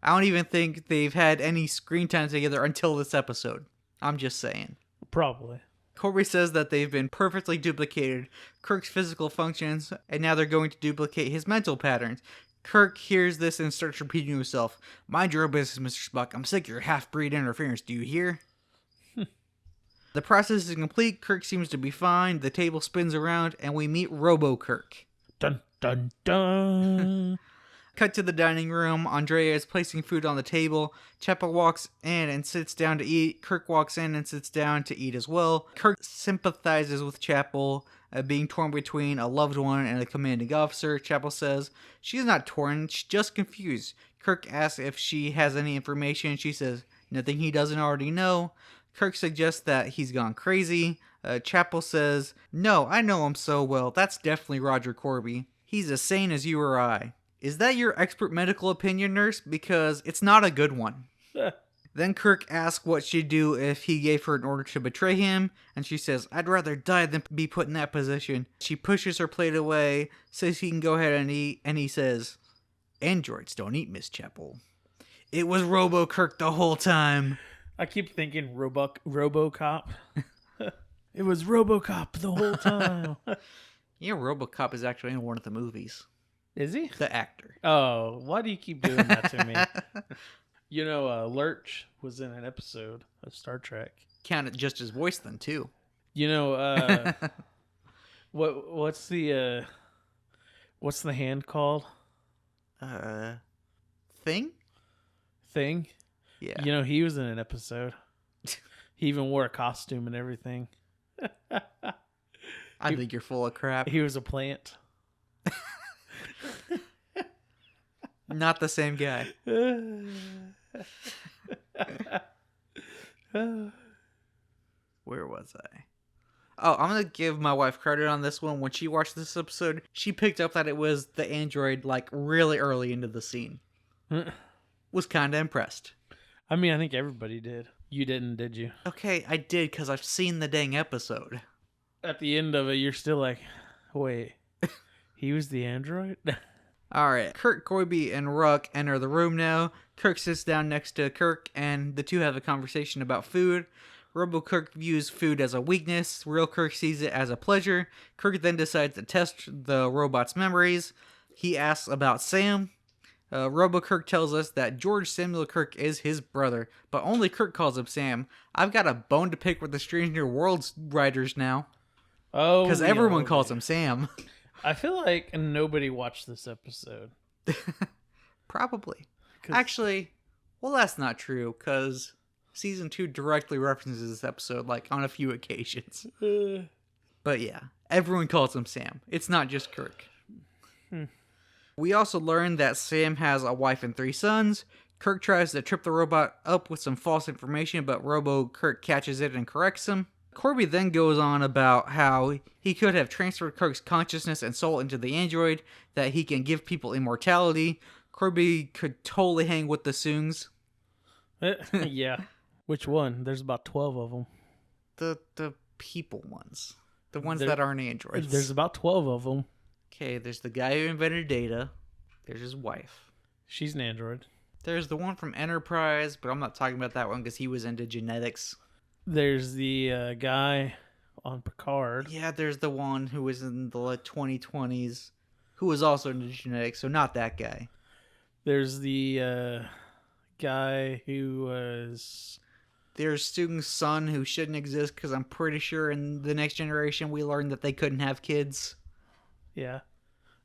I don't even think they've had any screen time together until this episode. I'm just saying. Probably. Corby says that they've been perfectly duplicated, Kirk's physical functions, and now they're going to duplicate his mental patterns. Kirk hears this and starts repeating to himself, "Mind your own business, Mr. Spock. I'm sick of your half-breed interference. Do you hear?" The process is complete. Kirk seems to be fine. The table spins around, and we meet Robo-Kirk. Dun, dun, dun. Cut to the dining room. Andrea is placing food on the table. Chapel walks in and sits down to eat. Kirk walks in and sits down to eat as well. Kirk sympathizes with Chapel, being torn between a loved one and a commanding officer. Chapel says she's not torn, she's just confused. Kirk asks if she has any information. She says nothing he doesn't already know. Kirk suggests that he's gone crazy. Chapel says, "No, I know him so well. That's definitely Roger Corby. He's as sane as you or I." Is that your expert medical opinion, nurse? Because it's not a good one. Then Kirk asks what she'd do if he gave her an order to betray him, and she says, "I'd rather die than be put in that position." She pushes her plate away, says he can go ahead and eat, and he says, "Androids don't eat, Miss Chapel." It was Robo-Kirk the whole time. I keep thinking RoboCop. It was RoboCop the whole time. Yeah, RoboCop is actually in one of the movies. Is he? The actor. Oh, why do you keep doing that to me? You know, Lurch was in an episode of Star Trek. Count it just his voice then, too. You know, what's the hand called? Thing? Thing? Yeah. You know, he was in an episode. He even wore a costume and everything. I think you're full of crap. He was a plant. Not the same guy. Where was I? Oh, I'm gonna give my wife credit on this one. When she watched this episode, she picked up that it was the android, like, really early into the scene. Was kind of impressed. I mean, I think everybody did. You didn't, did you? Okay, I did, because I've seen the dang episode. At the end of it, you're still like, wait, he was the android? Alright, Kirk, Corby, and Ruck enter the room now. Kirk sits down next to Kirk, and the two have a conversation about food. Robo Kirk views food as a weakness. Real Kirk sees it as a pleasure. Kirk then decides to test the robot's memories. He asks about Sam. Robo Kirk tells us that George Samuel Kirk is his brother, but only Kirk calls him Sam. I've got a bone to pick with the Strange New Worlds writers now. Oh, Because everyone calls him Sam. I feel like nobody watched this episode. Probably. Actually, well, that's not true, because Season 2 directly references this episode, like, on a few occasions. But yeah, everyone calls him Sam. It's not just Kirk. We also learned that Sam has a wife and 3 sons. Kirk tries to trip the robot up with some false information, but Robo Kirk catches it and corrects him. Corby then goes on about how he could have transferred Kirk's consciousness and soul into the android, that he can give people immortality. Corby could totally hang with the Soongs. Yeah. Which one? There's about 12 of them. The people ones. The ones that aren't androids. There's about 12 of them. Okay, there's the guy who invented Data. There's his wife. She's an android. There's the one from Enterprise, but I'm not talking about that one because he was into genetics. There's the guy on Picard. Yeah, there's the one who was in the 2020s who was also into genetics, so not that guy. There's the guy who was... There's Soong's son who shouldn't exist because I'm pretty sure in the next generation we learned that they couldn't have kids. Yeah.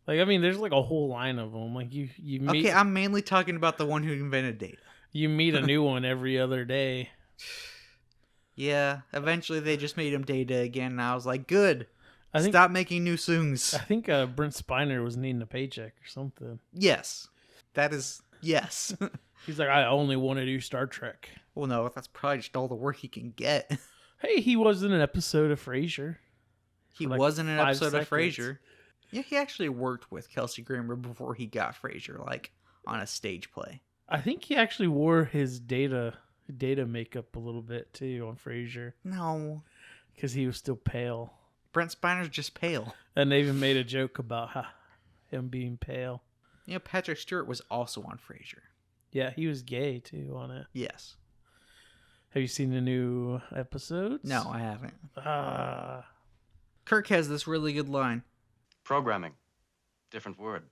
Like, I mean, there's like a whole line of them. Like, you meet... Okay, I'm mainly talking about the one who invented Data. You meet a new one every other day. Yeah, eventually they just made him Data again, and I was like, good. Stop making new Soongs. I think Brent Spiner was needing a paycheck or something. Yes. That is... Yes. He's like, I only want to do Star Trek. Well, no, that's probably just all the work he can get. Hey, he was in an episode of Frasier. He was in an episode of Frasier. Yeah, he actually worked with Kelsey Grammer before he got Frasier, like, on a stage play. I think he actually wore his data makeup a little bit, too, on Frasier. No. Because he was still pale. Brent Spiner's just pale. And they even made a joke about him being pale. You know, Patrick Stewart was also on Frasier. Yeah, he was gay, too, on it. Yes. Have you seen the new episodes? No, I haven't. Ah. Kirk has this really good line. Programming. Different word.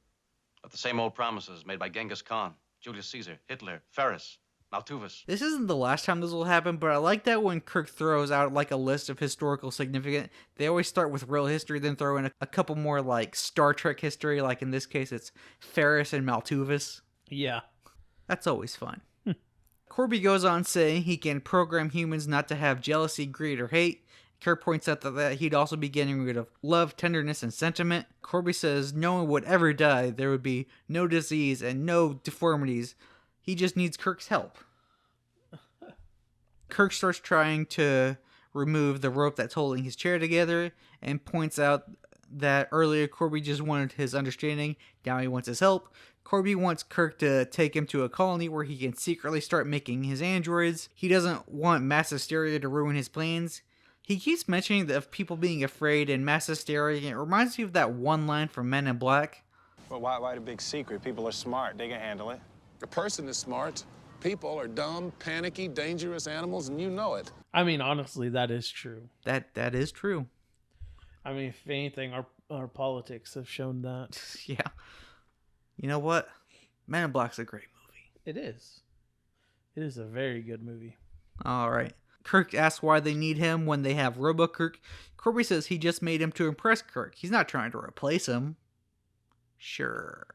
But the same old promises made by Genghis Khan, Julius Caesar, Hitler, Ferris, Maltuvas. This isn't the last time this will happen, but I like that when Kirk throws out like a list of historical significant, they always start with real history, then throw in a couple more like Star Trek history, like in this case it's Ferris and Maltuvas. Yeah. That's always fun. Corby goes on saying he can program humans not to have jealousy, greed, or hate. Kirk points out that he'd also be getting rid of love, tenderness, and sentiment. Corby says no one would ever die, there would be no disease and no deformities. He just needs Kirk's help. Kirk starts trying to remove the rope that's holding his chair together and points out that earlier Corby just wanted his understanding, now he wants his help. Corby wants Kirk to take him to a colony where he can secretly start making his androids. He doesn't want mass hysteria to ruin his plans. He keeps mentioning of people being afraid and mass hysteria. It reminds me of that one line from Men in Black. Well, why the big secret? People are smart. They can handle it. A person is smart. People are dumb, panicky, dangerous animals, and you know it. I mean, honestly, that is true. That is true. I mean, if anything, our politics have shown that. Yeah. You know what? Men in Black's a great movie. It is. It is a very good movie. All right. Kirk asks why they need him when they have Robo-Kirk. Corby says he just made him to impress Kirk. He's not trying to replace him. Sure.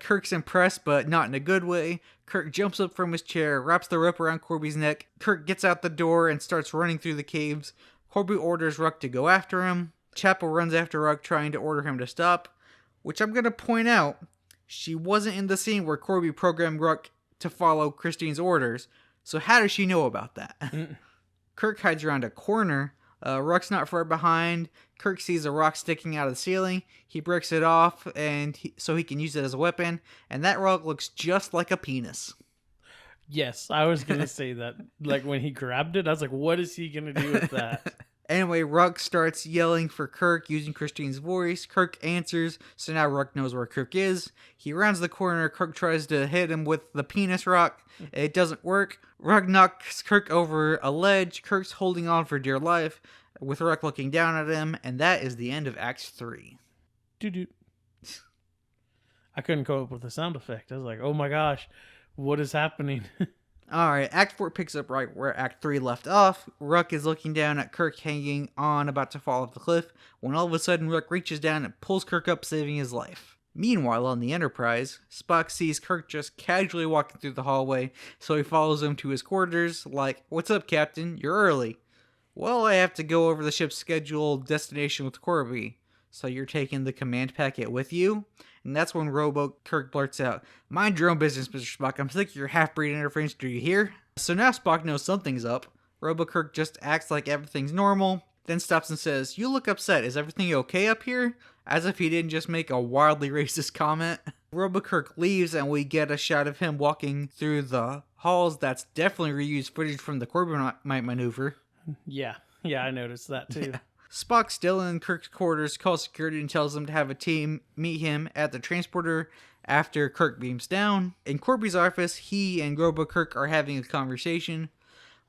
Kirk's impressed, but not in a good way. Kirk jumps up from his chair, wraps the rope around Corby's neck. Kirk gets out the door and starts running through the caves. Corby orders Ruck to go after him. Chapel runs after Ruck, trying to order him to stop. Which I'm going to point out, she wasn't in the scene where Corby programmed Ruck to follow Christine's orders. So how does she know about that? Kirk hides around a corner, Ruck's not far behind. Kirk sees a rock sticking out of the ceiling. He breaks it off so he can use it as a weapon. And that rock looks just like a penis. Yes, I was going to say that. Like when he grabbed it, I was like, what is he going to do with that? Anyway, Ruck starts yelling for Kirk using Christine's voice. Kirk answers, so now Ruck knows where Kirk is. He rounds the corner. Kirk tries to hit him with the penis rock. It doesn't work. Ruck knocks Kirk over a ledge. Kirk's holding on for dear life, with Ruck looking down at him, and that is the end of Act 3. Doo-doo. I couldn't come up with a sound effect. I was like, oh my gosh, what is happening? Alright, Act 4 picks up right where Act 3 left off. Ruck is looking down at Kirk hanging on, about to fall off the cliff, when all of a sudden Ruck reaches down and pulls Kirk up, saving his life. Meanwhile, on the Enterprise, Spock sees Kirk just casually walking through the hallway, so he follows him to his quarters, like, "What's up, Captain? You're early." "Well, I have to go over the ship's scheduled destination with Corby." "So you're taking the command packet with you?" And that's when Kirk blurts out, "Mind your own business, Mr. Spock. I'm sick of your half-breed interference. Do you hear?" So now Spock knows something's up. Kirk just acts like everything's normal, then stops and says, "You look upset. Is everything okay up here?" As if he didn't just make a wildly racist comment. Kirk leaves and we get a shot of him walking through the halls. That's definitely reused footage from the Corbomite maneuver. Yeah, I noticed that too. Yeah. Spock, still in Kirk's quarters, calls security and tells them to have a team meet him at the transporter after Kirk beams down. In Corby's office, he and Kirk are having a conversation.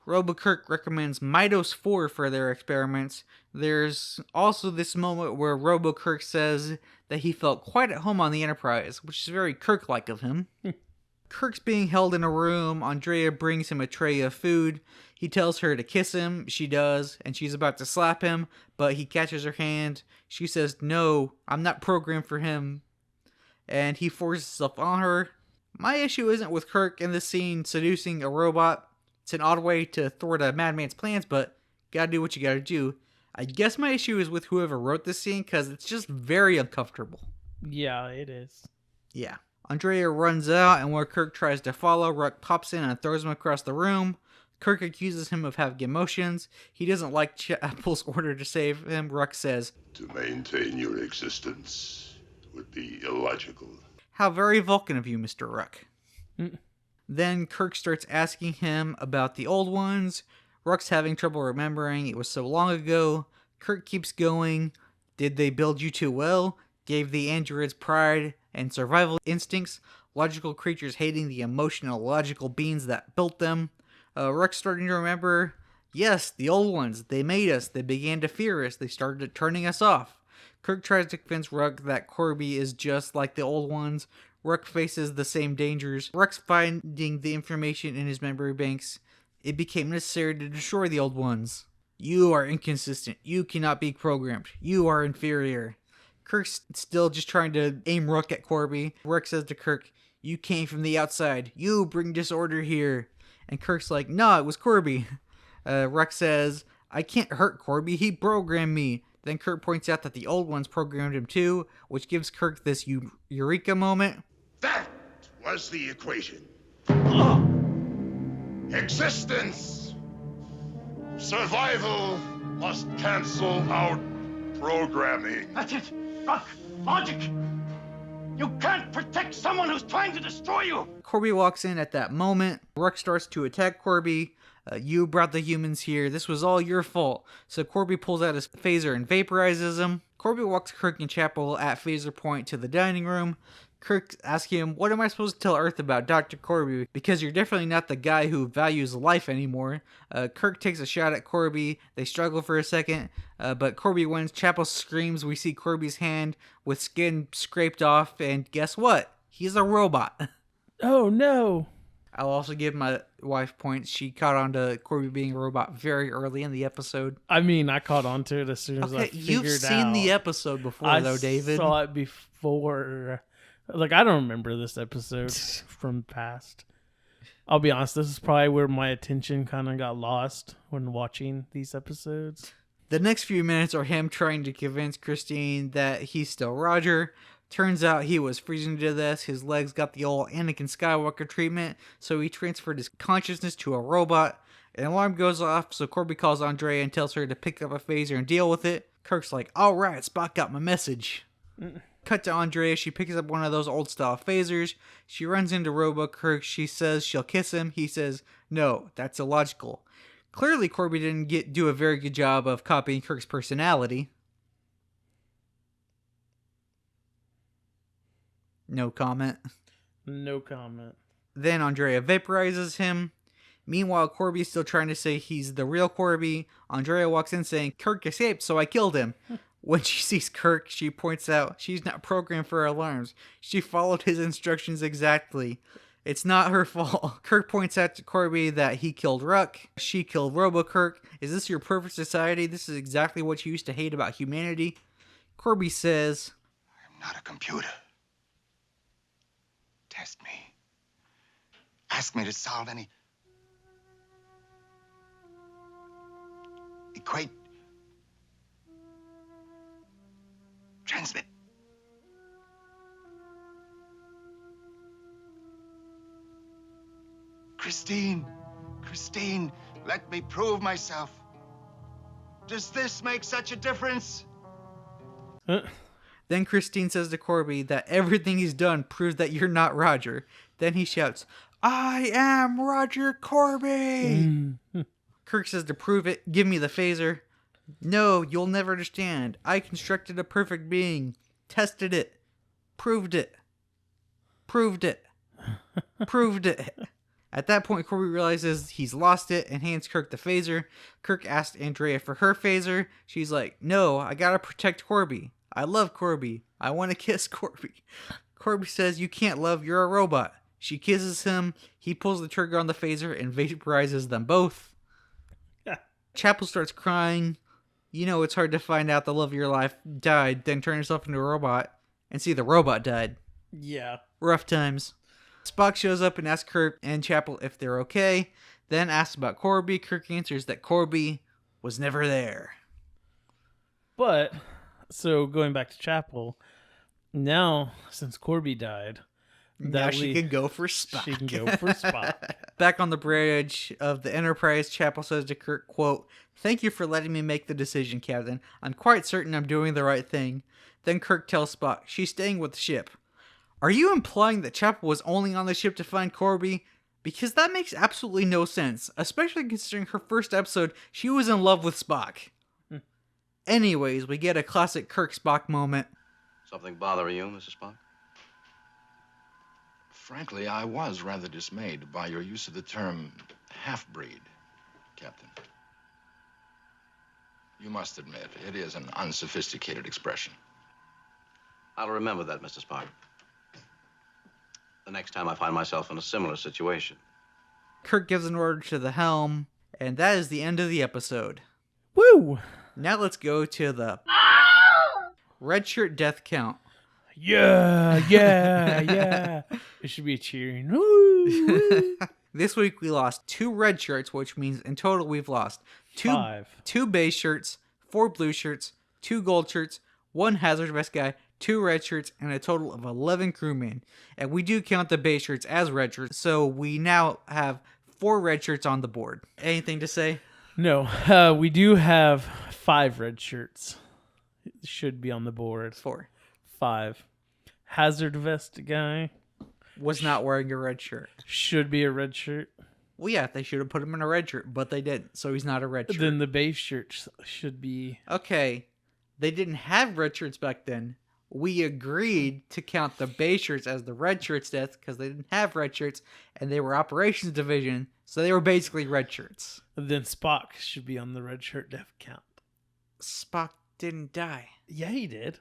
Kirk recommends Midos 4 for their experiments. There's also this moment where Kirk says that he felt quite at home on the Enterprise, which is very Kirk-like of him. Kirk's being held in a room. Andrea brings him a tray of food. He tells her to kiss him. She does, and she's about to slap him, but he catches her hand. She says, "No, I'm not programmed for him." And he forces himself on her. My issue isn't with Kirk in this scene seducing a robot. It's an odd way to thwart a madman's plans, but gotta do what you gotta do. I guess my issue is with whoever wrote this scene, because it's just very uncomfortable. Yeah, it is. Yeah. Andrea runs out, and where Kirk tries to follow, Ruck pops in and throws him across the room. Kirk accuses him of having emotions. He doesn't like Chapel's order to save him. Ruck says, "To maintain your existence would be illogical." "How very Vulcan of you, Mr. Ruck." Then Kirk starts asking him about the old ones. Ruck's having trouble remembering. It was so long ago. Kirk keeps going. "Did they build you too well? Gave the androids pride and survival instincts? Logical creatures hating the emotional, logical beings that built them?" Ruck's starting to remember. "Yes, the old ones. They made us. They began to fear us. They started turning us off." Kirk tries to convince Ruck that Corby is just like the old ones. Ruck faces the same dangers. Ruck's finding the information in his memory banks. "It became necessary to destroy the old ones. You are inconsistent. You cannot be programmed. You are inferior." Kirk's still just trying to aim Ruck at Corby. Ruck says to Kirk, "You came from the outside. You bring disorder here." And Kirk's like, "No, it was Corby." Ruck says, "I can't hurt Corby. He programmed me." Then Kirk points out that the old ones programmed him too, which gives Kirk this eureka moment. That was the equation. Existence. Survival must cancel out programming. That's it. Rock. Logic. You can't protect someone who's trying to destroy you. Corby walks in at that moment. Ruck starts to attack Corby. "You brought the humans here. This was all your fault." So Corby pulls out his phaser and vaporizes him. Corby walks Kirk and Chapel at phaser point to the dining room. Kirk asks him, "What am I supposed to tell Earth about Dr. Corby? Because you're definitely not the guy who values life anymore." Kirk takes a shot at Corby. They struggle for a second, but Corby wins. Chapel screams. We see Corby's hand with skin scraped off, and guess what? He's a robot. Oh no. I'll also give my wife points. She caught on to Corby being a robot very early in the episode. I mean, I caught on to it as soon as I figured out. You've seen the episode before, though, David. I saw it before. Like, I don't remember this episode from past. I'll be honest, this is probably where my attention kind of got lost when watching these episodes. The next few minutes are him trying to convince Christine that he's still Roger. Turns out he was freezing to death. His legs got the old Anakin Skywalker treatment, so he transferred his consciousness to a robot. An alarm goes off, so Corby calls Andrea and tells her to pick up a phaser and deal with it. Kirk's like, all right, Spock got my message. Cut to Andrea. She picks up one of those old-style phasers. She runs into Kirk. She says she'll kiss him. He says, no, that's illogical. Clearly, Corby didn't do a very good job of copying Kirk's personality. No comment. No comment. Then Andrea vaporizes him. Meanwhile, Corby is still trying to say he's the real Corby. Andrea walks in saying, Kirk escaped, so I killed him. When she sees Kirk, she points out she's not programmed for alarms. She followed his instructions exactly. It's not her fault. Kirk points out to Corby that he killed Ruck. She killed Kirk. Is this your perfect society? This is exactly what you used to hate about humanity. Corby says, I'm not a computer. Test me. Ask me to solve any... Equate. Transmit. Christine, let me prove myself. Does this make such a difference? Then Christine says to Corby that everything he's done proves that you're not Roger. Then he shouts, I am Roger Corby! Kirk says to prove it, give me the phaser. No, you'll never understand. I constructed a perfect being. Tested it. Proved it. Proved it. Proved it. At that point, Corby realizes he's lost it and hands Kirk the phaser. Kirk asks Andrea for her phaser. She's like, no, I gotta protect Corby. I love Corby. I want to kiss Corby. Corby says, you can't love, you're a robot. She kisses him. He pulls the trigger on the phaser and vaporizes them both. Chapel starts crying. You know it's hard to find out the love of your life died, then turn yourself into a robot and see the robot died. Yeah. Rough times. Spock shows up and asks Kirk and Chapel if they're okay, then asks about Corby. Kirk answers that Corby was never there. But, so going back to Chapel, now, since Corby died... Now she can go for Spock. She can go for Spock. Back on the bridge of the Enterprise, Chapel says to Kirk, quote, thank you for letting me make the decision, Captain. I'm quite certain I'm doing the right thing. Then Kirk tells Spock, she's staying with the ship. Are you implying that Chapel was only on the ship to find Corby? Because that makes absolutely no sense, especially considering her first episode, she was in love with Spock. Anyways, we get a classic Kirk-Spock moment. Something bother you, Mrs. Spock? Frankly, I was rather dismayed by your use of the term half-breed, Captain. You must admit, it is an unsophisticated expression. I'll remember that, Mr. Spock. The next time I find myself in a similar situation. Kirk gives an order to the helm, and that is the end of the episode. Woo! Now let's go to the red shirt death count. Yeah. It should be a cheering. Woo! This week we lost 2 red shirts, which means in total we've lost 5. 2 beige shirts, 4 blue shirts, 2 gold shirts, 1 hazard vest guy, 2 red shirts, and a total of 11 crewmen. And we do count the beige shirts as red shirts, so we now have 4 red shirts on the board. Anything to say? No, we do have 5 red shirts. It should be on the board. 4. 5. Hazard vest guy was not wearing a red shirt. Should be a red shirt. Well, yeah, they should have put him in a red shirt, but they didn't, so he's not a red shirt. Then the beige shirt should be... Okay, they didn't have red shirts back then. We agreed to count the beige shirts as the red shirts death because they didn't have red shirts, and they were operations division, so they were basically red shirts. Then Spock should be on the red shirt death count. Spock didn't die. Yeah, he did.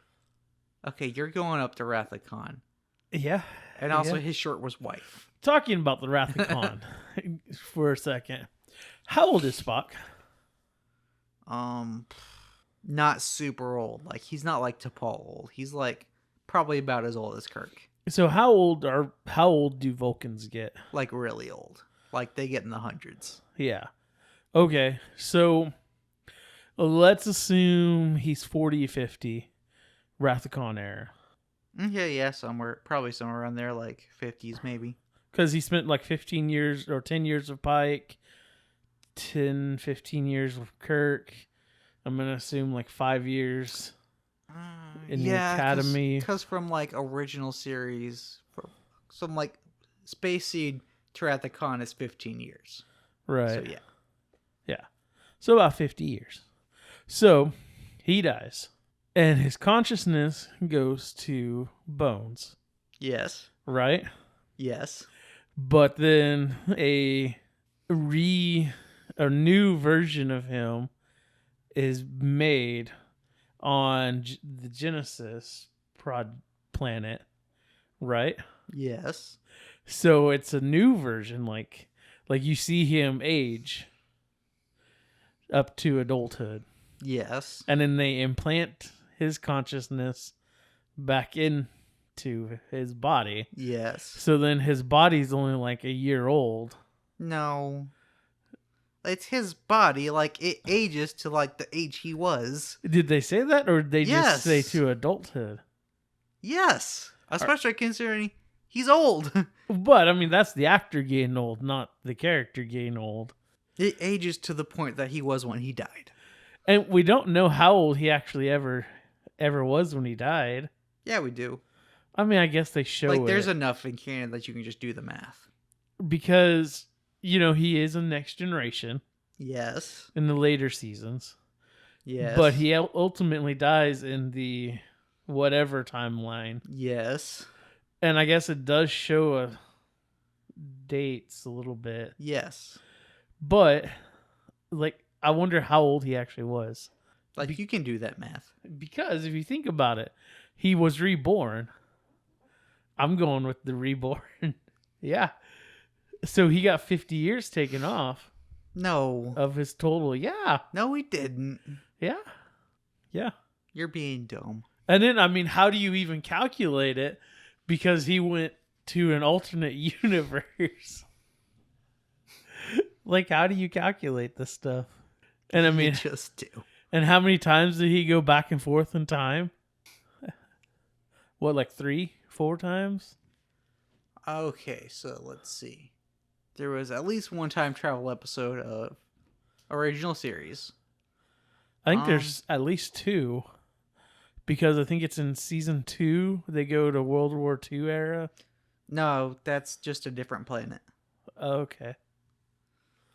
Okay, you're going up to Wrath of Khan. Yeah. And also his shirt was white. Talking about the Wrath of Khan for a second. How old is Spock? Not super old. Like, he's not like T'Pol old. He's like probably about as old as Kirk. So how old do Vulcans get? Like really old. Like they get in the hundreds. Yeah. Okay. So let's assume he's 40, 50. Wrath of Khan era. Yeah, probably somewhere around there, like 50s maybe. Because he spent like 15 years or 10 years of Pike, 10, 15 years with Kirk. I'm going to assume like 5 years in the academy. Because from like original series, some like Space Seed to Wrath of Khan is 15 years. Right. So yeah. Yeah. So about 50 years. So he dies. And his consciousness goes to Bones. Yes. Right? Yes. But then a new version of him is made on the Genesis planet, right? Yes. So it's a new version, like you see him age up to adulthood. Yes. And then they implant his consciousness back into his body. Yes. So then his body's only like a year old. No. It's his body, like it ages to like the age he was. Did they say that, or did they Yes. just say to adulthood? Yes. Especially considering he's old. But I mean, that's the actor getting old, not the character getting old. It ages to the point that he was when he died. And we don't know how old he actually ever was when he died. Yeah, we do. I mean, I guess they show Like, there's it. enough in canon that you can just do the math. Because, he is a next generation Yes. in the later seasons. Yes. But he ultimately dies in the whatever timeline. Yes. And I guess it does show dates a little bit. Yes. But, like, I wonder how old he actually was. Like, you can do that math. Because if you think about it, he was reborn. I'm going with the reborn. Yeah. So he got 50 years taken off No. of his total. Yeah. No, he didn't. Yeah. Yeah. You're being dumb. And then, I mean, how do you even calculate it? Because he went to an alternate universe. Like, how do you calculate this stuff? And I mean, You just do. and how many times did he go back and forth in time? What, like 3, 4 times? Okay, so let's see. There was at least one time travel episode of original series. I think there's at least 2. Because I think it's in season 2, they go to World War II era. No, that's just a different planet. Okay.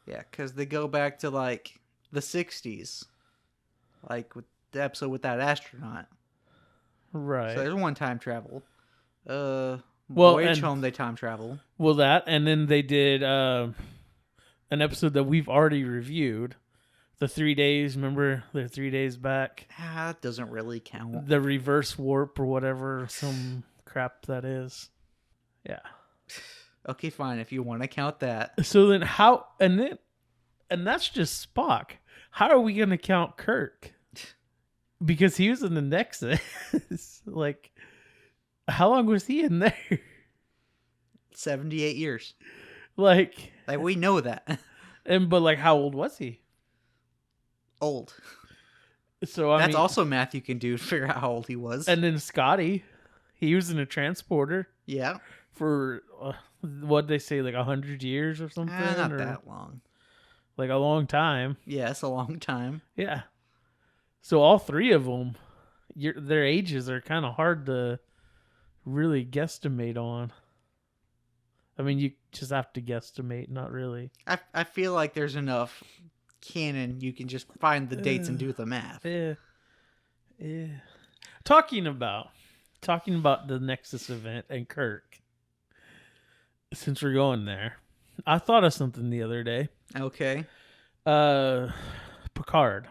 Yeah, because they go back to like the 60s. Like with the episode with that astronaut. Right. So there's one time travel. Well, Voyage and- Home, they time travel. Well, that, and then they did an episode that we've already reviewed. The 3 days, remember? They're 3 days back. That doesn't really count. The reverse warp or whatever, some crap that is. Yeah. Okay, fine, if you want to count that. So then how, and that's just Spock. How are we going to count Kirk? Because he was in the Nexus. Like, how long was he in there? 78 years. Like, we know that. but like, how old was he? Old. So I That's mean, also math you can do to figure out how old he was. and then Scotty, he was in a transporter yeah. for what'd they say, like 100 years or something? Not or that long. like a long time. Yes, a long time. Yeah. So all 3 of them, their ages are kind of hard to really guesstimate on. I mean, you just have to guesstimate, not really. I feel like there's enough canon you can just find the dates and do the math. Yeah. Talking about the Nexus event and Kirk. Since we're going there, I thought of something the other day. Okay. Picard.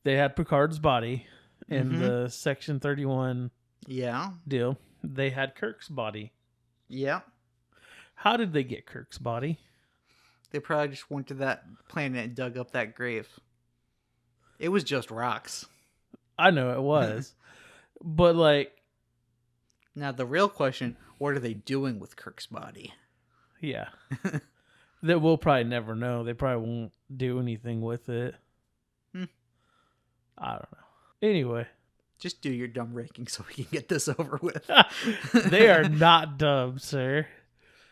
They had Picard's body in Mhm. the Section 31 Yeah. deal. They had Kirk's body. Yeah. How did they get Kirk's body? They probably just went to that planet and dug up that grave. It was just rocks. I know it was. But like, Now the real question, what are they doing with Kirk's body? yeah. That we'll probably never know. They probably won't do anything with it. I don't know. Anyway. Just do your dumb ranking so we can get this over with. They are not dumb, sir.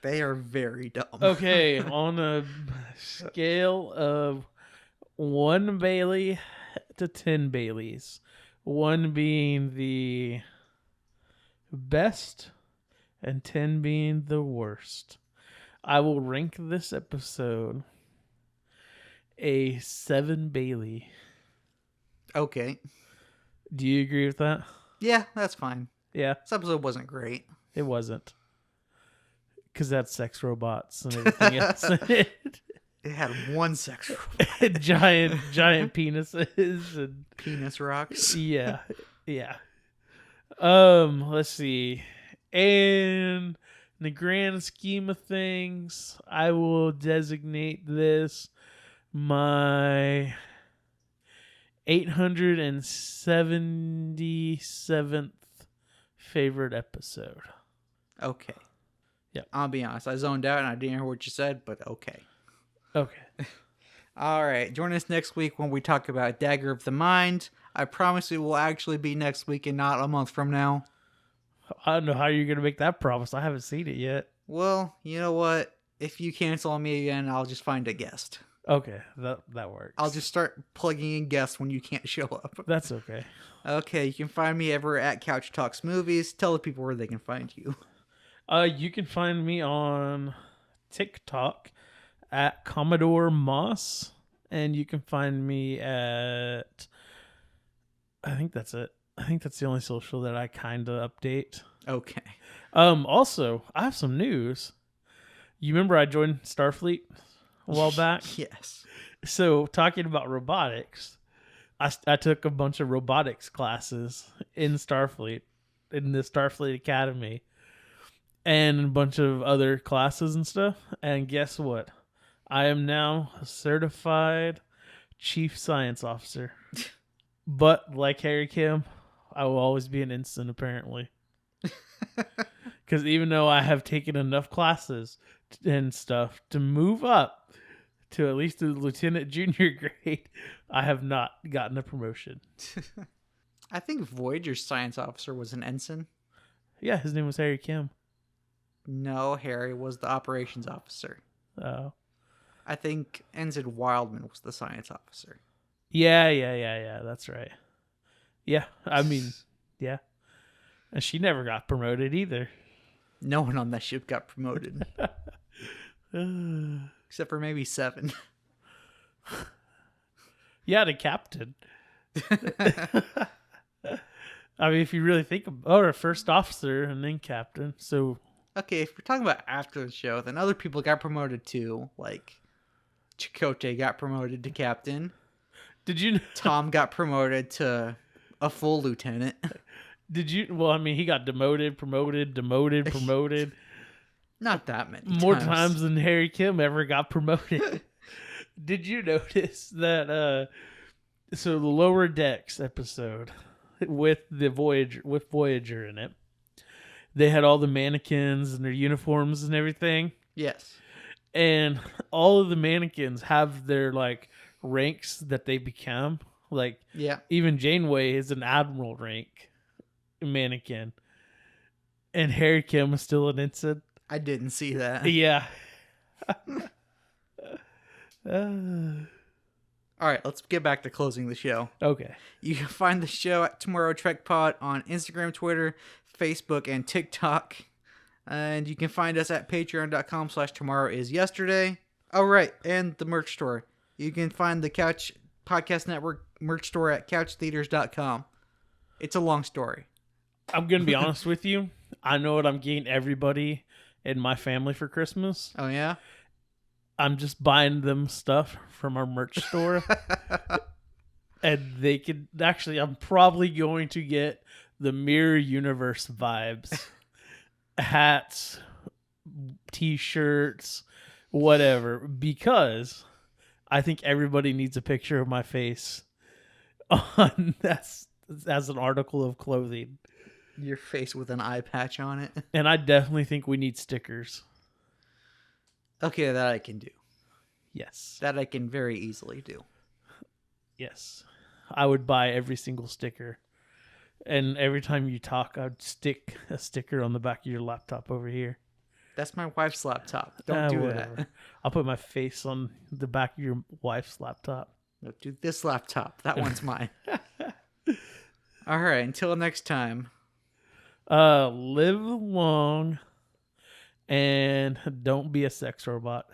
They are very dumb. Okay, on a scale of 1 Bailey to 10 Baileys, 1 being the best and 10 being the worst, I will rank this episode a 7 Bailey. Okay. Do you agree with that? Yeah, that's fine. Yeah, This episode wasn't great. it wasn't. Because that's sex robots and everything else in it. It had one sex robot. giant penises and Penis rocks. yeah. Let's see. And in the grand scheme of things, I will designate this my 877th favorite episode. Okay. Yeah. I'll be honest. I zoned out and I didn't hear what you said, but okay. Okay. All right. Join us next week when we talk about Dagger of the Mind. I promise it will actually be next week and not a month from now. I don't know how you're going to make that promise. I haven't seen it yet. Well, you know what? If you cancel on me again, I'll just find a guest. Okay, that works. I'll just start plugging in guests when you can't show up. That's okay. Okay, you can find me ever at Couch Talks Movies. Tell the people where they can find you. You can find me on TikTok at Commodore Moss, and you can find me at, I think that's it. I think that's the only social that I kind of update. Okay. Also, I have some news. You remember I joined Starfleet a while back? Yes. So, talking about robotics, I took a bunch of robotics classes in Starfleet, in the Starfleet Academy, and a bunch of other classes and stuff. And guess what? I am now a certified chief science officer. But like Harry Kim, I will always be an ensign, apparently. Because even though I have taken enough classes and stuff to move up to at least the lieutenant junior grade, I have not gotten a promotion. I think Voyager's science officer was an ensign. Yeah, his name was Harry Kim. No, Harry was the operations officer. Oh. I think Ensign Wildman was the science officer. Yeah. That's right. Yeah, I mean, yeah. And she never got promoted either. No one on that ship got promoted. Except for maybe 7. Yeah, the captain. I mean, if you really think about it, first officer and then captain. So Okay, if we're talking about after the show, then other people got promoted too. Like, Chakotay got promoted to captain. did you? Tom got promoted to a full lieutenant. Did you? Well, I mean, he got demoted, promoted. Not that many More times than Harry Kim ever got promoted. Did you notice that? So the Lower Decks episode with Voyager in it, they had all the mannequins and their uniforms and everything. Yes. And all of the mannequins have their like ranks that they become. Like, Yeah. even Janeway is an admiral rank mannequin, and Harry Kim is still an ensign. I didn't see that. Yeah. All right, let's get back to closing the show. Okay. You can find the show at Tomorrow Trek Pod on Instagram, Twitter, Facebook, and TikTok. And you can find us at patreon.com/tomorrowisyesterday. Oh, right, and the merch store. You can find the Couch Podcast Network merch store at couchtheaters.com. It's a long story. I'm going to be honest with you. I know what I'm getting everybody in my family for Christmas. Oh, yeah? I'm just buying them stuff from our merch store. And they could actually, I'm probably going to get the Mirror Universe vibes. Hats, t-shirts, whatever. Because I think everybody needs a picture of my face on that's as an article of clothing. Your face with an eye patch on it. And I definitely think we need stickers. Okay, that I can do. Yes. That I can very easily do. Yes. I would buy every single sticker. And every time you talk, I'd stick a sticker on the back of your laptop over here. That's my wife's laptop. Don't do Whatever. that. I'll put my face on the back of your wife's laptop. No, do this laptop. That one's mine. All right. Until next time. Live long and don't be a sex robot.